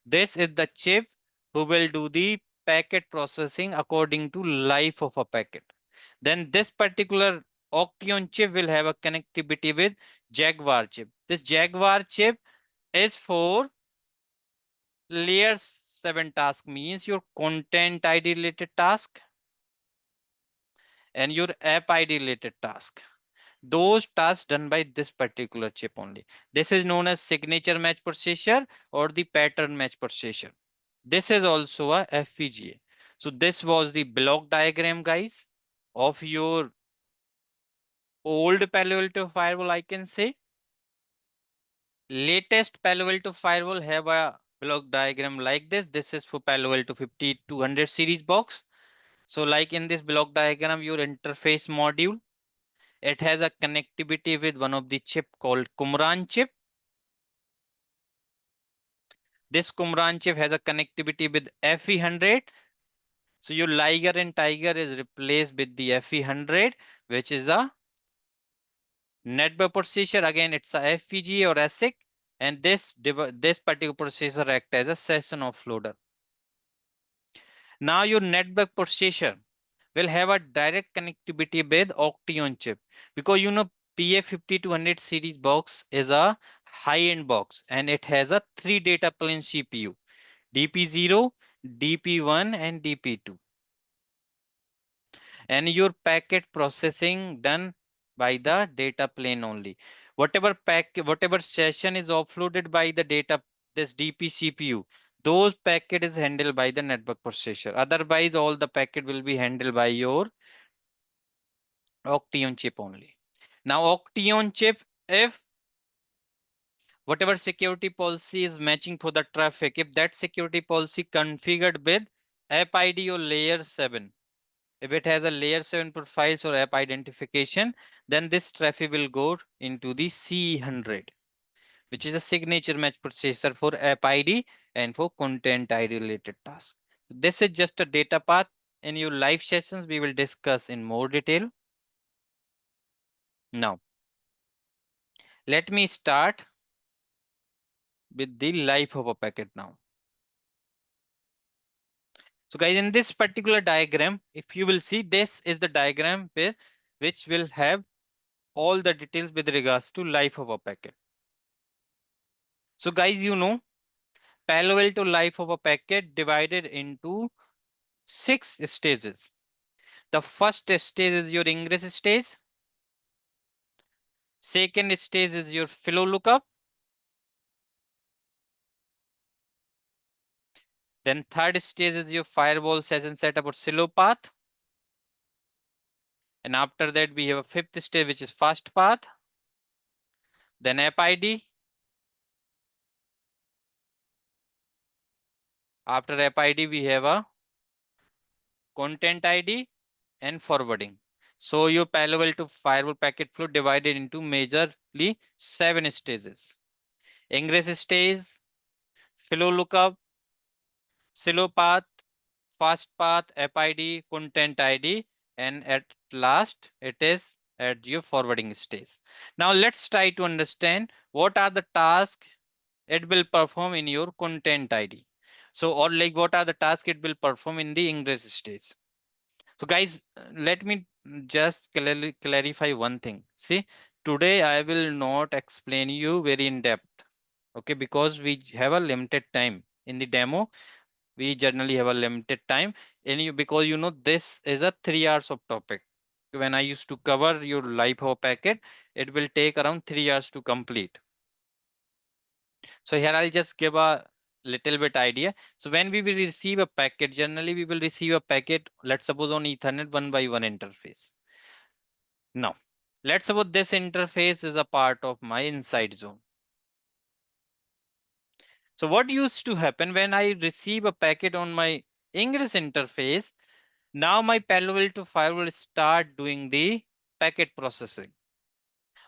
This is the chip who will do the packet processing according to life of a packet. Then this particular Octeon chip will have a connectivity with Jaguar chip. This Jaguar chip is for layer 7 task, means your content ID related task and your app ID related task. Those tasks done by this particular chip only. This is known as signature match processor or the pattern match processor. This is also a FPGA. So this was the block diagram, guys, of your old Palo Alto firewall, I can say. Latest Palo Alto firewall have a block diagram like this. This is for Palo Alto 5200 series box. So like in this block diagram, your interface module, it has a connectivity with one of the chip called Qumran chip. This Qumran chip has a connectivity with FE100. So your Liger and Tiger is replaced with the FE100, which is a network processor. Again, it's a FPGA or ASIC, and this particular processor act as a session offloader. Now your network processor will have a direct connectivity with Octeon chip because PA5200 series box is a high-end box, and it has a 3 data plane CPU, DP0, DP1 and DP2. And your packet processing done by the data plane only. Whatever session is offloaded by the data, this DP CPU, those packet is handled by the network processor. Otherwise, all the packet will be handled by your Octeon chip only. Now, Octeon chip, if whatever security policy is matching for the traffic, if that security policy configured with app ID or layer 7, if it has a layer 7 profiles or app identification, then this traffic will go into the C100, which is a signature match processor for app ID and for content ID related tasks. This is just a data path. In your live sessions, we will discuss in more detail. Now, let me start with the life of a packet now. So guys, in this particular diagram, if you will see, this is the diagram which will have all the details with regards to life of a packet. So guys, you know, Palo Alto life of a packet divided into 6 stages. The first stage is your ingress stage. Second stage is your flow lookup. Then third stage is your firewall session setup or silo path. And after that, we have a fifth stage, which is fast path. Then app ID. After app ID, we have a content ID and forwarding. So your Palo Alto firewall packet flow divided into majorly 7 stages. Ingress stage, flow lookup, silo path, fast path, app ID, content ID, and at last it is at your forwarding stage. Now let's try to understand what are the tasks it will perform in your content ID. So, or like what are the tasks it will perform in the ingress stage. So guys, let me just clarify one thing. See, today I will not explain you very in depth. Okay, because we have a limited time in the demo. We generally have a limited time and you, because you know this is a 3 hours of topic. When I used to cover your live of packet, it will take around 3 hours to complete. So here I'll just give a little bit idea. So when we will receive a packet, generally we will receive a packet, let's suppose on Ethernet 1x1 interface. Now, let's suppose this interface is a part of my inside zone. So what used to happen when I receive a packet on my ingress interface, now my Palo Alto firewall will start doing the packet processing.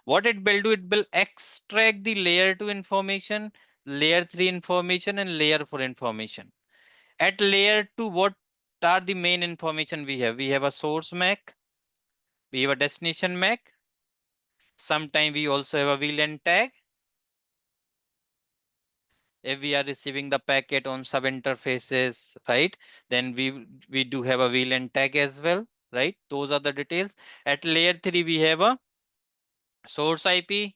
What it will do, it will extract the layer 2 information, layer 3 information, and layer 4 information. At layer 2, what are the main information we have? We have a source MAC, we have a destination MAC. Sometimes we also have a VLAN tag. If we are receiving the packet on sub interfaces, right? Then we do have a VLAN tag as well, right? Those are the details. At layer 3, we have a source IP,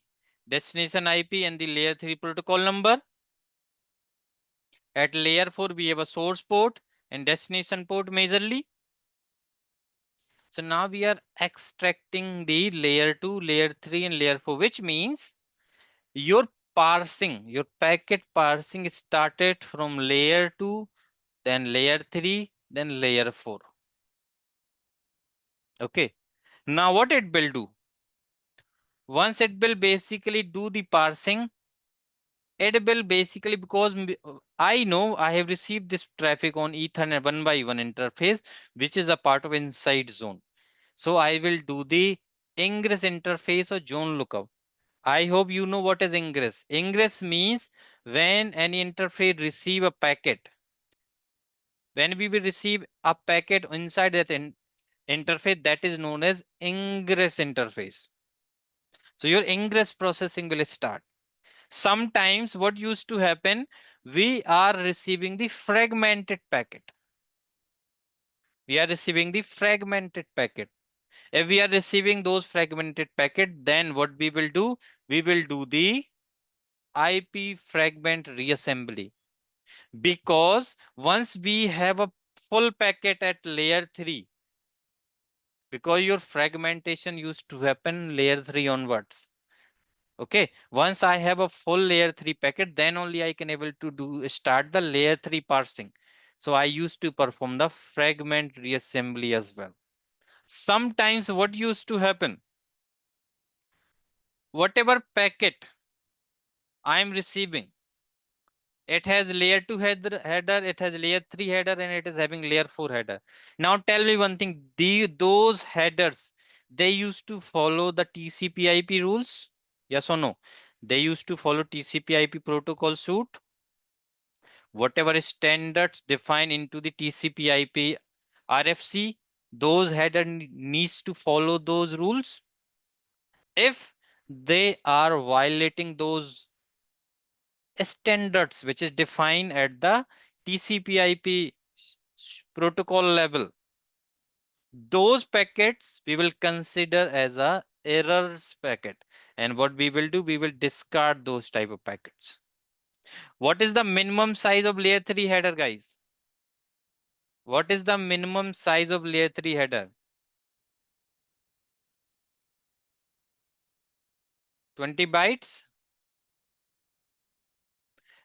destination IP, and the layer 3 protocol number. At layer 4, we have a source port and destination port majorly. So now we are extracting the layer 2, layer 3, and layer 4, which means your parsing, your packet parsing started from layer 2, then layer 3, then layer 4. Okay. Now what it will do? Once it will basically do the parsing, it will basically, because I know I have received this traffic on Ethernet 1x1 interface, which is a part of inside zone. So I will do the ingress interface or zone lookup. I hope you know what is ingress. Ingress means when any interface receive a packet. When we will receive a packet inside that interface, that is known as ingress interface. So your ingress processing will start. Sometimes what used to happen, we are receiving the fragmented packet. We are receiving the fragmented packet. If we are receiving those fragmented packet, then what we will do? We will do the IP fragment reassembly. Because once we have a full packet at layer 3, because your fragmentation used to happen layer 3 onwards. Okay, once I have a full layer 3 packet, then only I can able to do start the layer 3 parsing. So I used to perform the fragment reassembly as well. Sometimes what used to happen, whatever packet I am receiving, it has layer 2 header, it has layer 3 header, and it is having layer 4 header. Now tell me one thing, those headers, they used to follow the TCP IP rules? Yes or no? They used to follow TCP IP protocol suite. Whatever standards defined into the TCP IP RFC, those header needs to follow those rules. If they are violating those standards which is defined at the TCP IP protocol level, those packets we will consider as a errors packet. And what we will do, we will discard those type of packets. What is the minimum size of layer 3 header, guys? What is the minimum size of layer 3 header? 20 bytes.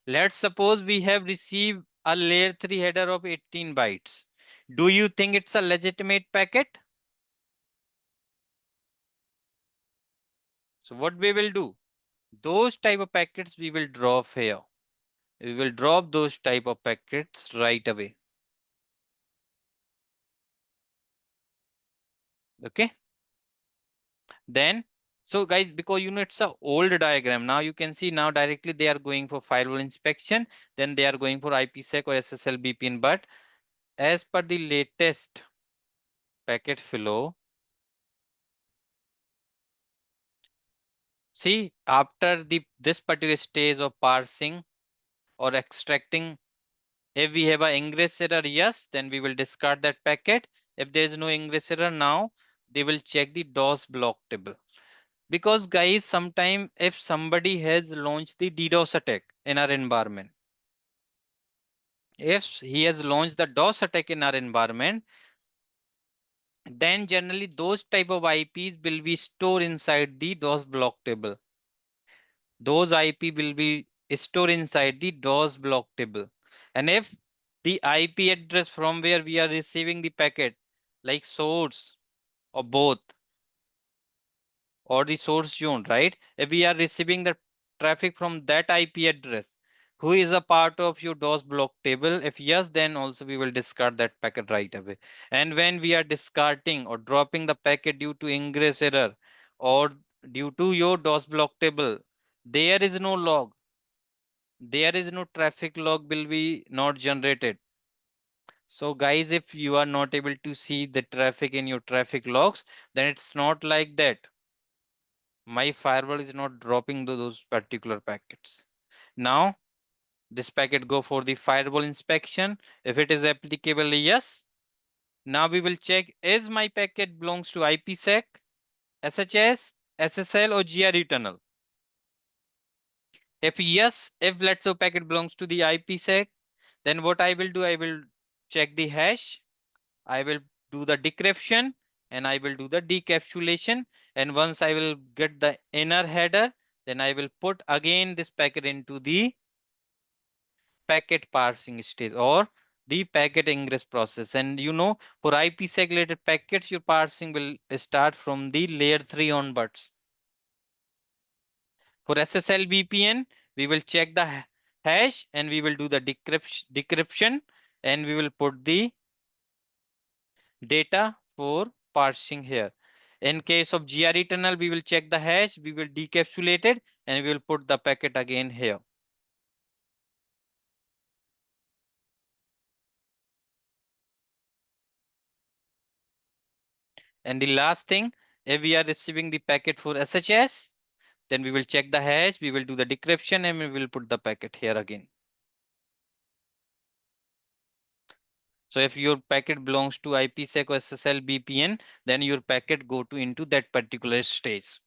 Let's suppose we have received a layer 3 header of 18 bytes. Do you think it's a legitimate packet? So what we will do? Those type of packets we will drop here. We will drop those type of packets right away. Okay. Then, so guys, because it's a old diagram. Now you can see now directly they are going for firewall inspection. Then they are going for IPsec or SSL VPN. But as per the latest packet flow, see after this particular stage of parsing or extracting, if we have an ingress error, yes, then we will discard that packet. If there is no ingress error, now they will check the DOS block table. Because guys, sometime if somebody has launched the DDoS attack in our environment, if he has launched the DOS attack in our environment, then generally those type of IPs will be stored inside the DOS block table. Those IP will be stored inside the DOS block table. And if the IP address from where we are receiving the packet, like source or both, or the source zone, right? If we are receiving the traffic from that IP address, who is a part of your DOS block table? If yes, then also we will discard that packet right away. And when we are discarding or dropping the packet due to ingress error or due to your DOS block table, there is no log. There is no traffic log will be not generated. So guys, if you are not able to see the traffic in your traffic logs, then it's not like that. My firewall is not dropping those particular packets. Now this packet go for the firewall inspection. If it is applicable, yes. Now we will check, is my packet belongs to IPsec, SHS, SSL or GRE tunnel? If yes, if let's say packet belongs to the IPsec, then what I will do, I will check the hash, I will do the decryption, and I will do the decapsulation. And once I will get the inner header, then I will put again this packet into the packet parsing stage or the packet ingress process. And for IPsec related packets, your parsing will start from the layer 3 onwards. For SSL VPN, we will check the hash and we will do the decryption, and we will put the data for parsing here. In case of GRE tunnel, we will check the hash, we will decapsulate it, and we will put the packet again here. And the last thing, if we are receiving the packet for SHS, then we will check the hash, we will do the decryption, and we will put the packet here again. So if your packet belongs to IPsec or SSL VPN, then your packet go to into that particular stage.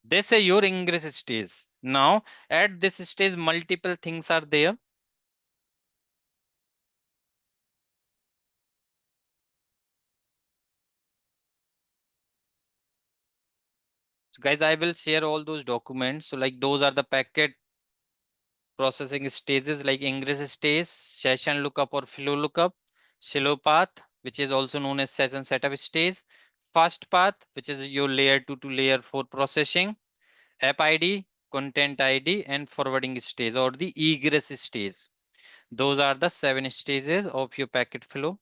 This is your ingress stage. Now at this stage, multiple things are there. So guys, I will share all those documents. So like those are the packet processing stages like ingress stage, session lookup or flow lookup, shallow path, which is also known as session setup stage, fast path, which is your layer 2 to layer 4 processing, app ID, content ID, and forwarding stage or the egress stage. Those are the 7 stages of your packet flow.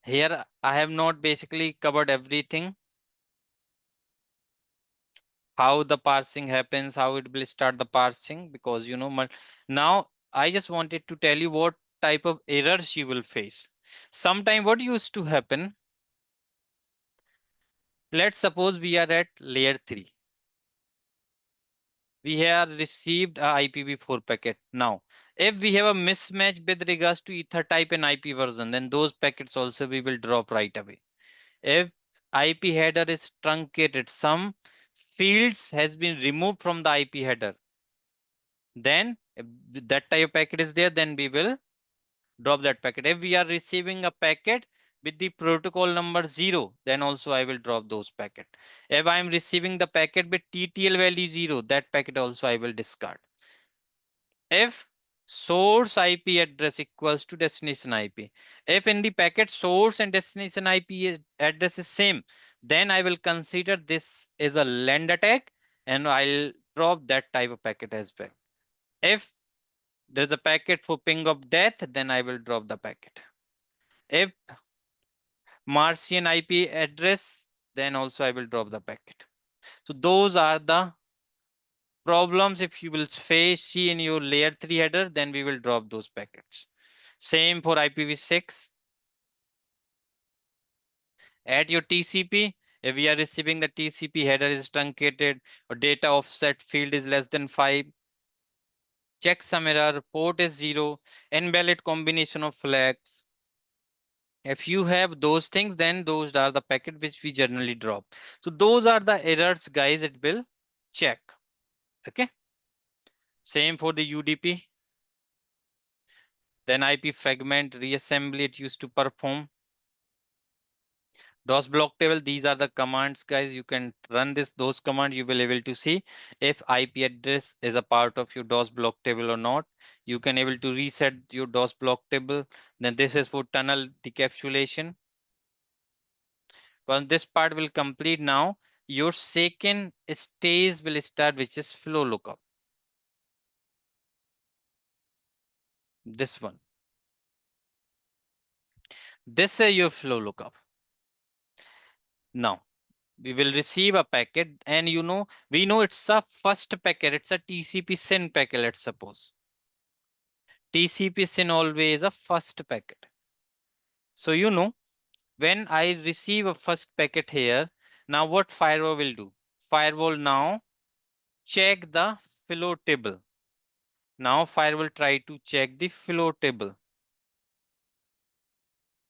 Here I have not basically covered everything, how the parsing happens, how it will start the parsing, because now I just wanted to tell you what type of errors you will face. Sometime what used to happen, let's suppose we are at layer 3. We have received a IPv4 packet. Now, if we have a mismatch with regards to ether type and IP version, then those packets also we will drop right away. If IP header is truncated, some fields has been removed from the IP header, then if that type of packet is there, then we will drop that packet. If we are receiving a packet with the protocol number 0, then also I will drop those packet. If I am receiving the packet with TTL value 0, that packet also I will discard. If source IP address equals to destination IP, if in the packet source and destination address is same, then I will consider this is a land attack and I'll drop that type of packet as well. If there's a packet for ping of death, then I will drop the packet. If Martian IP address, then also I will drop the packet. So those are the problems. If you will see in your layer 3 header, then we will drop those packets. Same for IPv6. At your TCP, if we are receiving the TCP header is truncated or data offset field is less than 5, check some error, port is 0, invalid combination of flags. If you have those things, then those are the packet which we generally drop. So those are the errors, guys, it will check. Okay. Same for the UDP. Then IP fragment reassembly it used to perform. DOS block table, these are the commands, guys. You can run those commands. You will able to see if IP address is a part of your DOS block table or not. You can able to reset your DOS block table. Then this is for tunnel decapsulation. Once this part will complete now, your second stage will start, which is flow lookup. This one. This is your flow lookup. Now, we will receive a packet and we know it's a first packet. It's a TCP SYN packet, let's suppose. TCP SYN always a first packet. So when I receive a first packet here, now what firewall will do? Firewall now check the flow table. Now firewall try to check the flow table.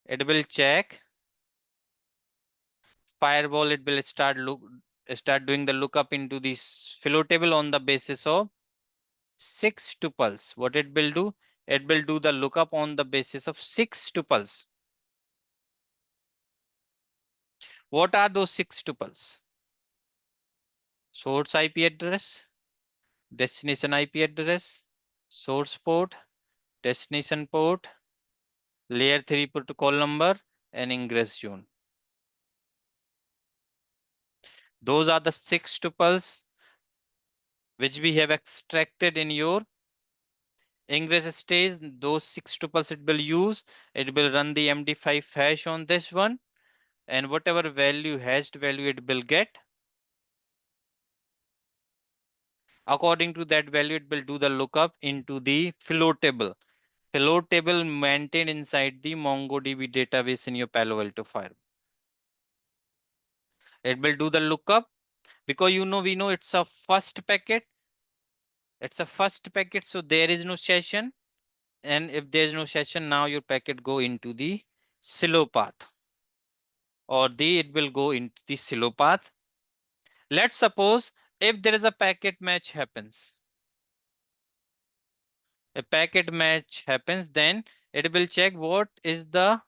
It will check firewall. It will start doing the lookup into this flow table on the basis of 6 tuples. What it will do? It will do the lookup on the basis of 6 tuples. What are those 6 tuples? Source IP address, destination IP address, source port, destination port, layer 3 protocol number, and ingress zone. Those are the 6 tuples which we have extracted in your ingress stage. Those 6 tuples it will use. It will run the MD5 hash on this one, and whatever value, hashed value it will get. According to that value, it will do the lookup into the flow table. Flow table maintained inside the MongoDB database in your Palo Alto Firewall. It will do the lookup because we know it's a first packet. It's a first packet, so there is no session. And if there is no session, now your packet go into the slow path, or it will go into the slow path. Let's suppose if there is a packet match happens. A packet match happens, then it will check what is the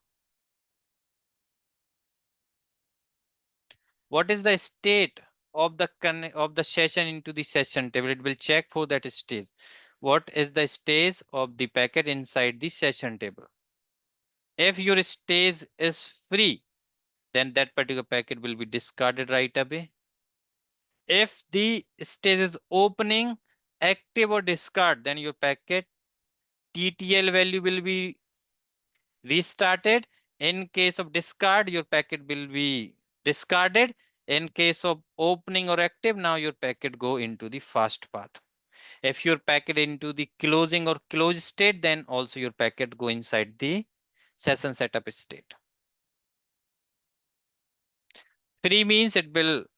state of the session into the session table. It will check for that stage. What is the stage of the packet inside the session table? If your stage is free, then that particular packet will be discarded right away. If the stage is opening, active or discard, then your packet TTL value will be restarted. In case of discard, your packet will be discarded. In case of opening or active, now your packet go into the fast path. If your packet into the closing or closed state, then also your packet go inside the session setup state. Free means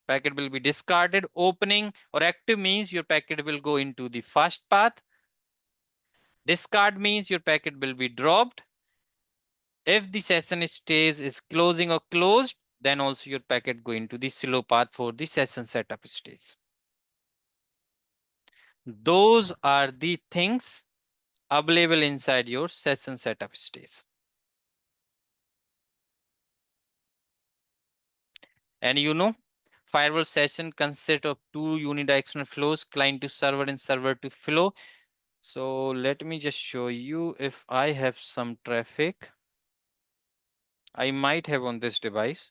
packet will be discarded. Opening or active means your packet will go into the fast path. Discard means your packet will be dropped. If the session stage is closing or closed, then also your packet go into the slow path for the session setup stage. Those are the things available inside your session setup stage. And firewall session consists of two unidirectional flows, client to server and server to flow. So let me just show you if I have some traffic. I might have on this device.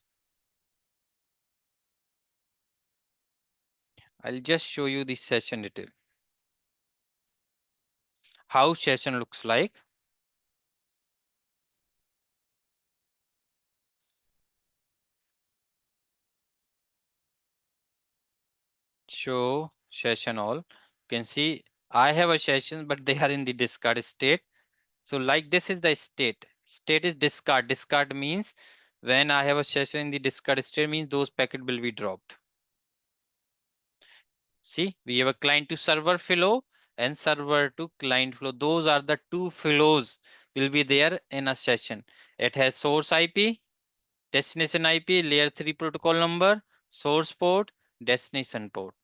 I'll just show you the session detail. How session looks like. Show session all. You can see I have a session, but they are in the discard state. So like this is the state. State is discard. Discard means when I have a session in the discard state means those packet will be dropped. See, we have a client to server flow and server to client flow. Those are the two flows will be there in a session. It has source IP, destination IP, layer 3 protocol number, source port, destination port.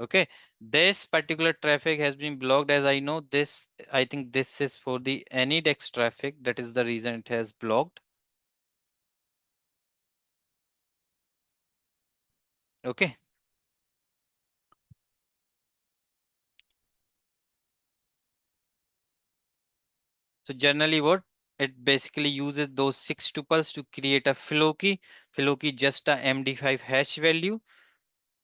Okay, this particular traffic has been blocked as I know this. I think this is for the AnyDex traffic. That is the reason it has blocked. Okay. So generally what it basically uses those 6 tuples to create a flow key. Flow key just a MD5 hash value.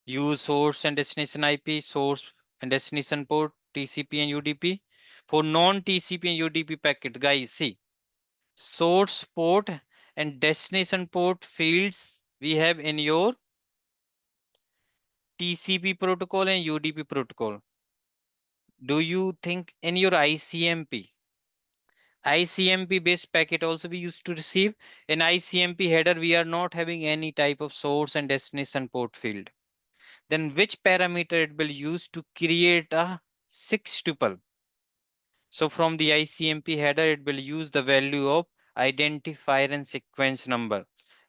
Use source and destination IP, source and destination port, TCP and UDP. For non-TCP and UDP packet, guys, see, source port and destination port fields we have in your TCP protocol and UDP protocol. Do you think in your ICMP based packet also we used to receive? In ICMP header, we are not having any type of source and destination port field. Then which parameter it will use to create a 6 tuple? So from the ICMP header, it will use the value of identifier and sequence number.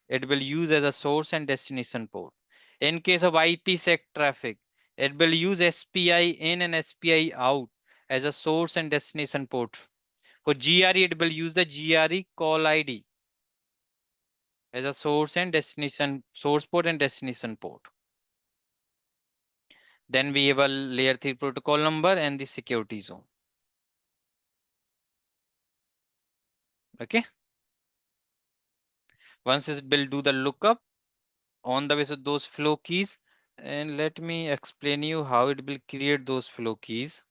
It will use as a source and destination port. In case of IPsec traffic, it will use SPI in and SPI out as a source and destination port. For GRE, it will use the GRE call ID as a source and destination, source port and destination port. Then we have a layer 3 protocol number and the security zone. Okay. Once it will do the lookup on the basis of those flow keys, and let me explain you how it will create those flow keys.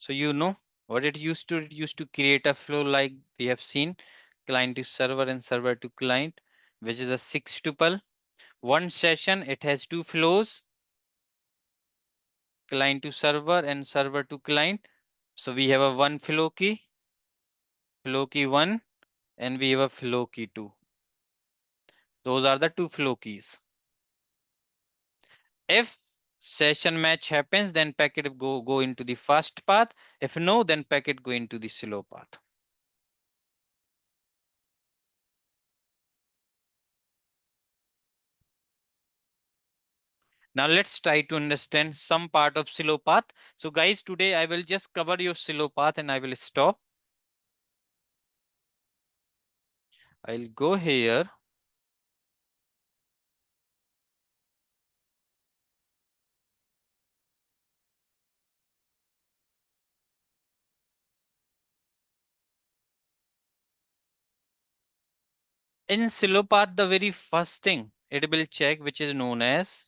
So what it used to create a flow like we have seen, client to server and server to client, which is a 6 tuple. One session, it has two flows, client to server and server to client. So we have a one flow key 1, and we have a flow key too. Those are the two flow keys. If session match happens, then packet go into the fast path. If no, then packet go into the slow path. Now let's try to understand some part of slow path. So guys, today I will just cover your slow path and I will stop. I'll go here. In slow path, the very first thing it will check, which is known as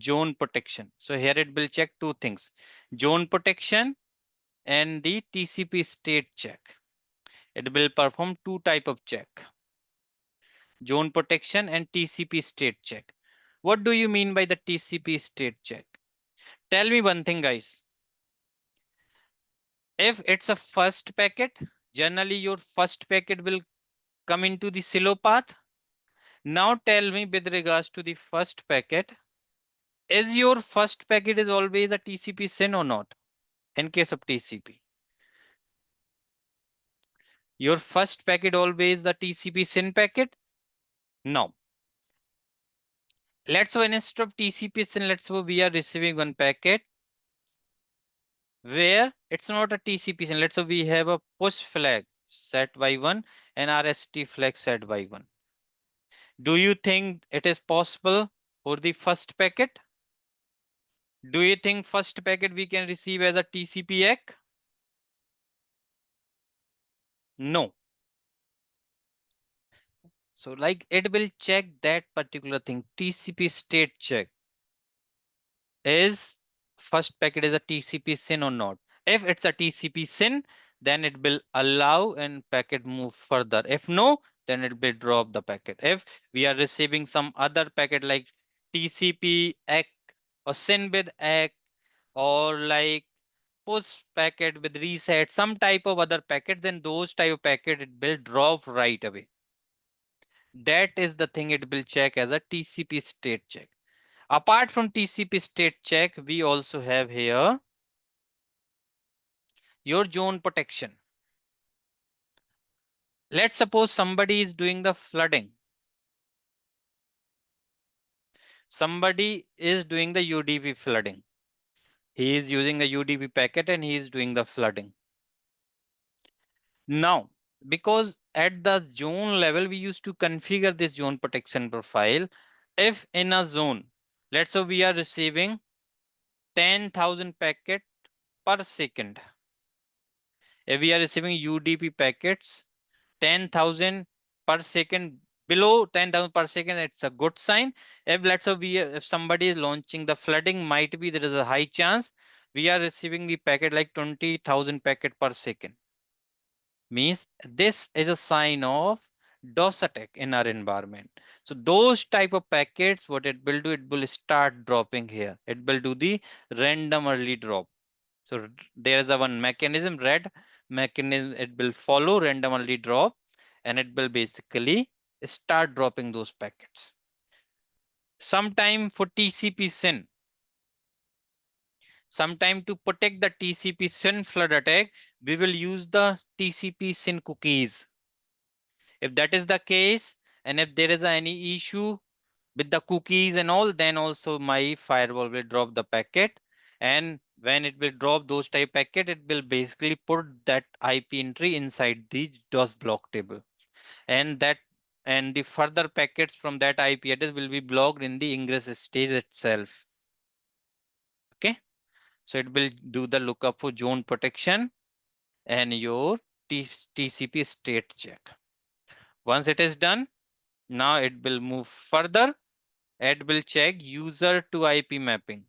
zone protection. So here it will check two things, zone protection and the TCP state check. It will perform two type of check, zone protection and TCP state check. What do you mean by the TCP state check? Tell me one thing, guys. If it's a first packet, generally your first packet will come into the silo path. Now tell me with regards to the first packet, is your first packet is always a TCP SYN or not? In case of TCP, your first packet always the TCP SYN packet? No. Let's say instead of TCP SYN, let's say we are receiving one packet where it's not a TCP SYN. Let's say we have a push flag set by 1 and RST flag set by 1. Do you think it is possible for the first packet? Do you think first packet we can receive as a TCP ACK? No. So like it will check that particular thing, TCP state check. Is first packet is a TCP SYN or not? If it's a TCP SYN, then it will allow and packet move further. If no, then it will drop the packet. If we are receiving some other packet like TCP ACK or SYN with ACK or like push packet with reset, some type of other packet, then those type of packet it will drop right away. That is the thing it will check as a TCP state check. Apart from TCP state check, we also have here your zone protection. Let's suppose somebody is doing the flooding. Somebody is doing the UDP flooding. He is using a UDP packet and he is doing the flooding. Now, because at the zone level, we used to configure this zone protection profile. If in a zone, let's say we are receiving 10,000 packet per second. If we are receiving UDP packets 10,000 per second, below 10,000 per second, it's a good sign. If let's say if somebody is launching the flooding, might be there is a high chance we are receiving the packet like 20,000 packet per second. Means this is a sign of DOS attack in our environment. So those type of packets, what it will do, it will start dropping here. It will do the random early drop. So there is a one mechanism, red mechanism, it will follow random early drop and it will basically start dropping those packets. Sometime for TCP SYN, sometime to protect the TCP SYN flood attack, we will use the TCP SYN cookies. If that is the case, and if there is any issue with the cookies and all, then also my firewall will drop the packet. And when it will drop those type packet, it will basically put that IP entry inside the DOS block table. And that and the further packets from that IP address will be blocked in the ingress stage itself. Okay. So it will do the lookup for zone protection and your TCP state check. Once it is done, now it will move further. It will check user to IP mapping.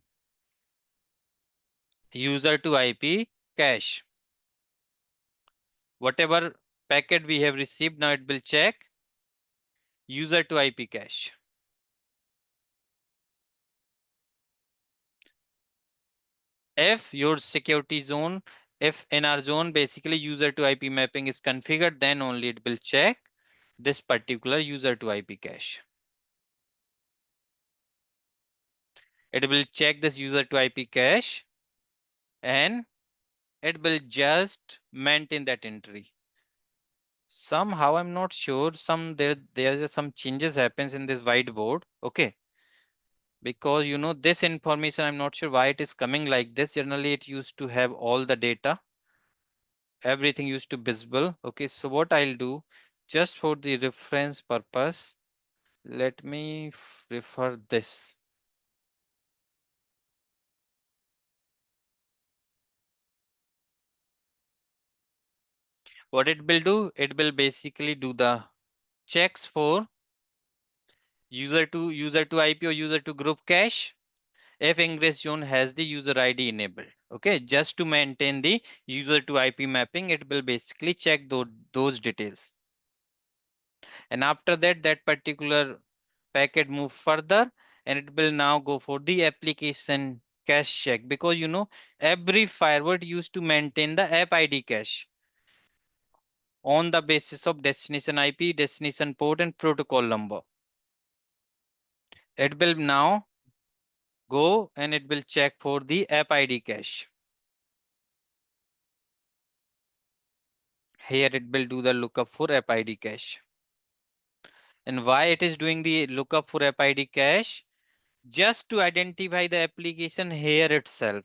User to IP cache. Whatever packet we have received, now it will check user to IP cache. If your security zone If in our zone basically user to IP mapping is configured, then only it will check this particular user to IP cache. It will check this user to IP cache and it will just maintain that entry. Somehow I'm not sure, there's some changes happens in this whiteboard. Okay, because this information, I'm not sure why it is coming like this. Generally it used to have all the data, everything used to visible. Okay, so what I'll do, just for the reference purpose, let me refer this. What it will do, it will basically do the checks for user to IP or user to group cache if ingress zone has the user ID enabled. Okay, just to maintain the user to IP mapping, it will basically check those details. And after that, that particular packet move further and it will now go for the application cache check, because every firewall used to maintain the app ID cache on the basis of destination IP, destination port and protocol number. It will now go and it will check for the app ID cache. Here it will do the lookup for app ID cache. And why it is doing the lookup for app ID cache? Just to identify the application here itself.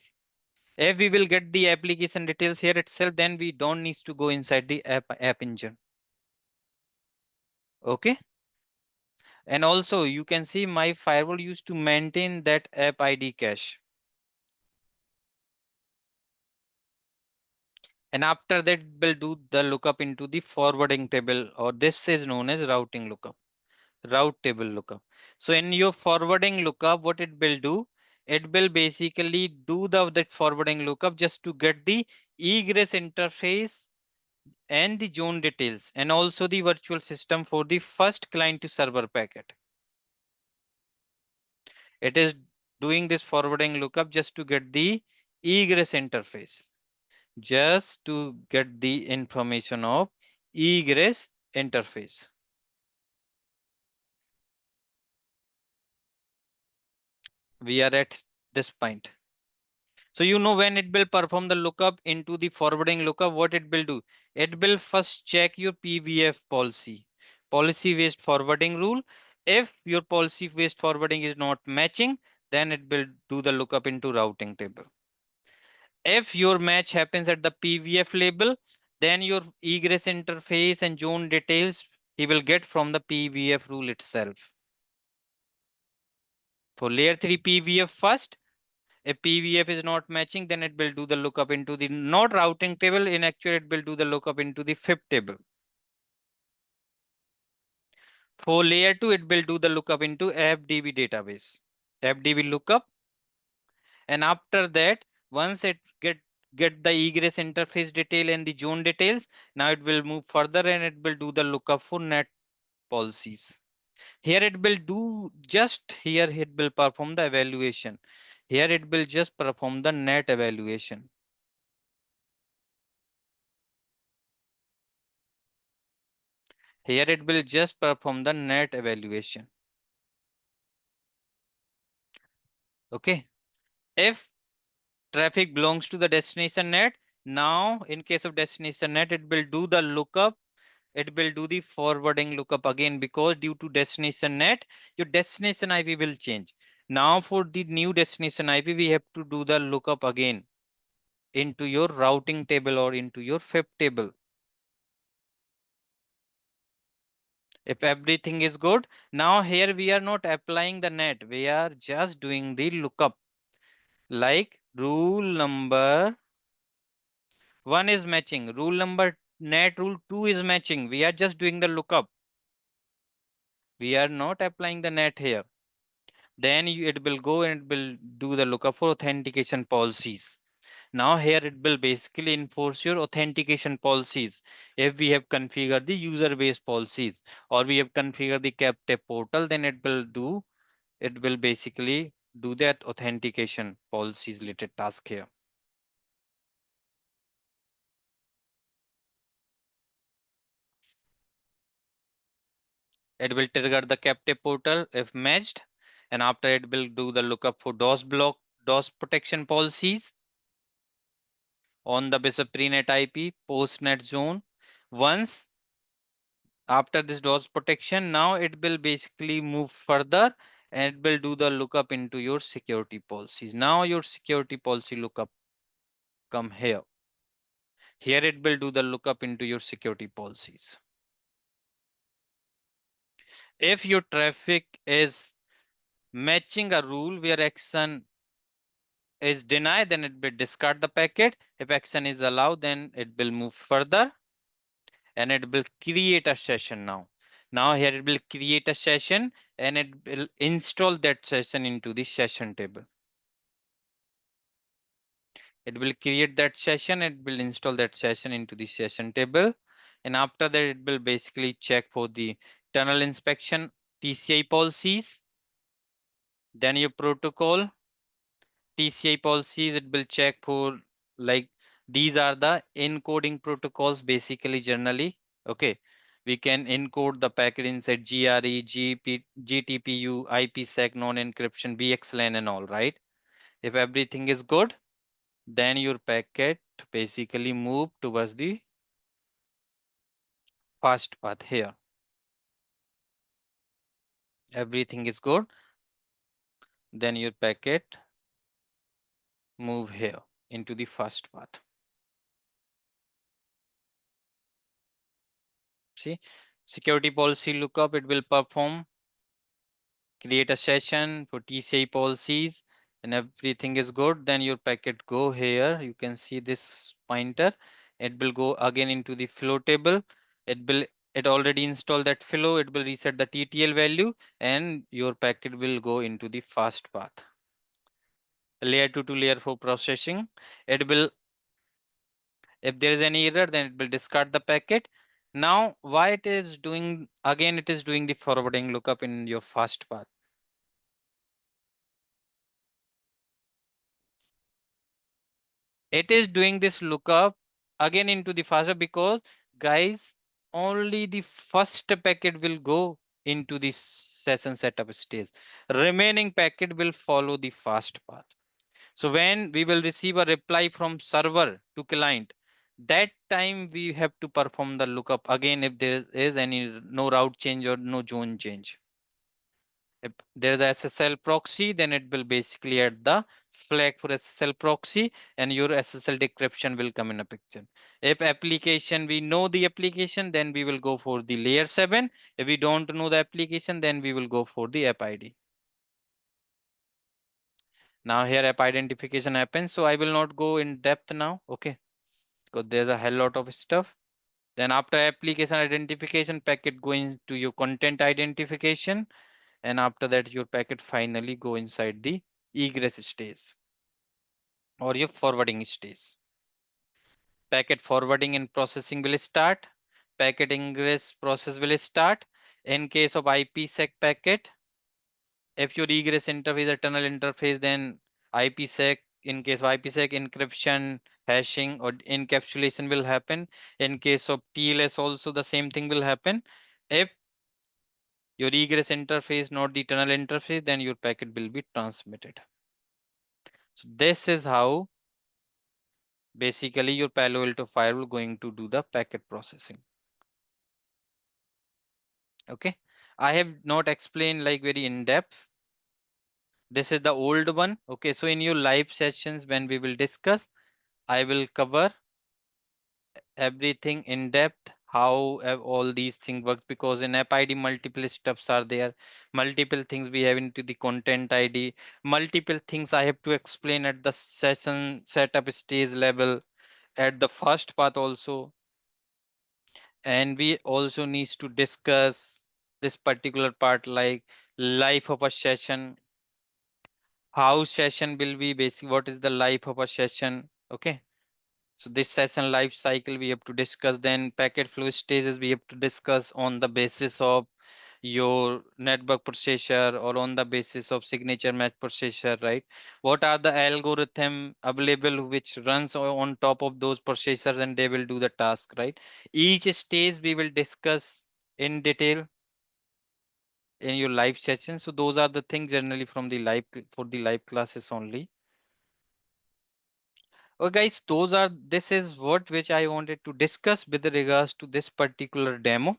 If we will get the application details here itself, then we don't need to go inside the app engine. Okay. And also you can see my firewall used to maintain that app ID cache. And after that will do the lookup into the forwarding table, or this is known as routing lookup, route table lookup. So in your forwarding lookup, what it will do, it will basically do that forwarding lookup just to get the egress interface and the zone details and also the virtual system for the first client to server packet. It is doing this forwarding lookup just to get the egress interface, just to get the information of egress interface. We are at this point. So when it will perform the lookup into the forwarding lookup, what it will do? It will first check your PVF policy, policy based forwarding rule. If your policy based forwarding is not matching, then it will do the lookup into routing table. If your match happens at the PVF label, then your egress interface and zone details he will get from the PVF rule itself. For layer 3 PVF first, if PVF is not matching, then it will do the lookup into the not routing table. In actual, it will do the lookup into the FIP table. For layer 2, it will do the lookup into FDB database. FDB lookup. And after that, once it get the egress interface detail and the zone details, now it will move further and it will do the lookup for net policies. Here it will do just here it will perform the evaluation. Here it will just perform the net evaluation. Here it will just perform the net evaluation. Okay. If traffic belongs to the destination net, now in case of destination net, it will do the lookup. It will do the forwarding lookup again, because due to destination net, your destination IP will change. Now for the new destination IP, we have to do the lookup again into your routing table or into your FIP table. If everything is good, now here we are not applying the net. We are just doing the lookup. Like rule number 1 is matching. Rule number net rule 2 is matching. We are just doing the lookup. We are not applying the net here. Then it will go and it will do the lookup for authentication policies. Now here it will basically enforce your authentication policies. If we have configured the user based policies or we have configured the captive portal, then it will basically do that authentication policies related task here. It will trigger the captive portal if matched, and after it will do the lookup for DOS protection policies on the base of prenet IP, postnet zone. Once after this DOS protection, now it will basically move further and it will do the lookup into your security policies. Now your security policy lookup come here. Here it will do the lookup into your security policies. If your traffic is matching a rule where action is denied, then it will discard the packet. If action is allowed, then it will move further and it will create a session now. Now here it will create a session and it will install that session into the session table. It will create that session, it will install that session into the session table. And after that, it will basically check for the tunnel inspection TCI policies. Then your protocol TCI policies, it will check for like these are the encoding protocols basically generally. Okay. We can encode the packet inside GRE, GTPU, IPsec, non-encryption, VXLAN and all, right? If everything is good, then your packet basically move towards the fast path here. Everything is good, then your packet move here into the fast path. See, security policy lookup, it will perform, create a session for TCI policies and everything is good. Then your packet go here. You can see this pointer. It will go again into the flow table. It already installed that flow. It will reset the TTL value and your packet will go into the fast path. Layer 2 to layer 4 processing. It will, if there is any error, then it will discard the packet. Now, why it is doing, again, it is doing the forwarding lookup in your fast path. It is doing this lookup again into the fast because guys, only the first packet will go into the session setup stage. Remaining packet will follow the fast path. So when we will receive a reply from server to client, that time we have to perform the lookup again if there is any no route change or no zone change. If there is a SSL proxy, then it will basically add the flag for SSL proxy and your SSL decryption will come in a picture. If application, we know the application, then we will go for the layer 7. If we don't know the application, then we will go for the app ID. Now here app identification happens. So I will not go in depth now. Okay. Because there's a hell lot of stuff. Then after application identification, packet going to your content identification. And after that, your packet finally go inside the egress stage or your forwarding stage. Packet forwarding and processing will start. Packet ingress process will start. In case of IPsec packet, if your egress interface or tunnel interface, then IPsec, in case of IPsec encryption, hashing or encapsulation will happen. In case of TLS also the same thing will happen. If your egress interface not the tunnel interface, then your packet will be transmitted. So this is how basically your Palo Alto firewall going to do the packet processing. Okay, I have not explained like very in depth. This is the old one. Okay, so in your live sessions when we will discuss, I will cover everything in depth, how all these things work, because in app ID multiple stuffs are there, multiple things we have into the content ID, multiple things I have to explain at the session setup stage level, at the first path also. And we also needs to discuss this particular part like life of a session, how session will be basic, what is the life of a session. Okay, so this session life cycle we have to discuss. Then packet flow stages we have to discuss on the basis of your network processor or on the basis of signature match processor, right? What are the algorithm available which runs on top of those processors and they will do the task, right? Each stage we will discuss in detail. in your live session. So those are the things generally from the live for the live classes only. Okay, guys, this is what which I wanted to discuss with regards to this particular demo.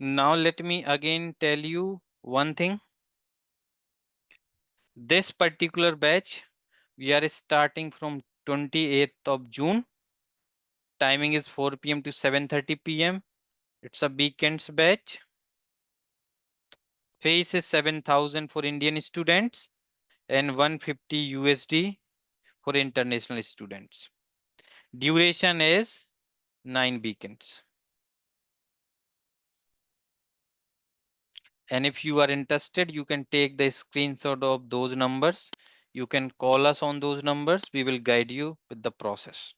Now let me again tell you one thing. This particular batch, we are starting from 28th of June. Timing is 4 p.m. to 7:30 p.m. It's a weekends batch. Fees is 7,000 for Indian students and 150 USD for international students. Duration is 9 weekends. And if you are interested, you can take the screenshot of those numbers. You can call us on those numbers. We will guide you with the process.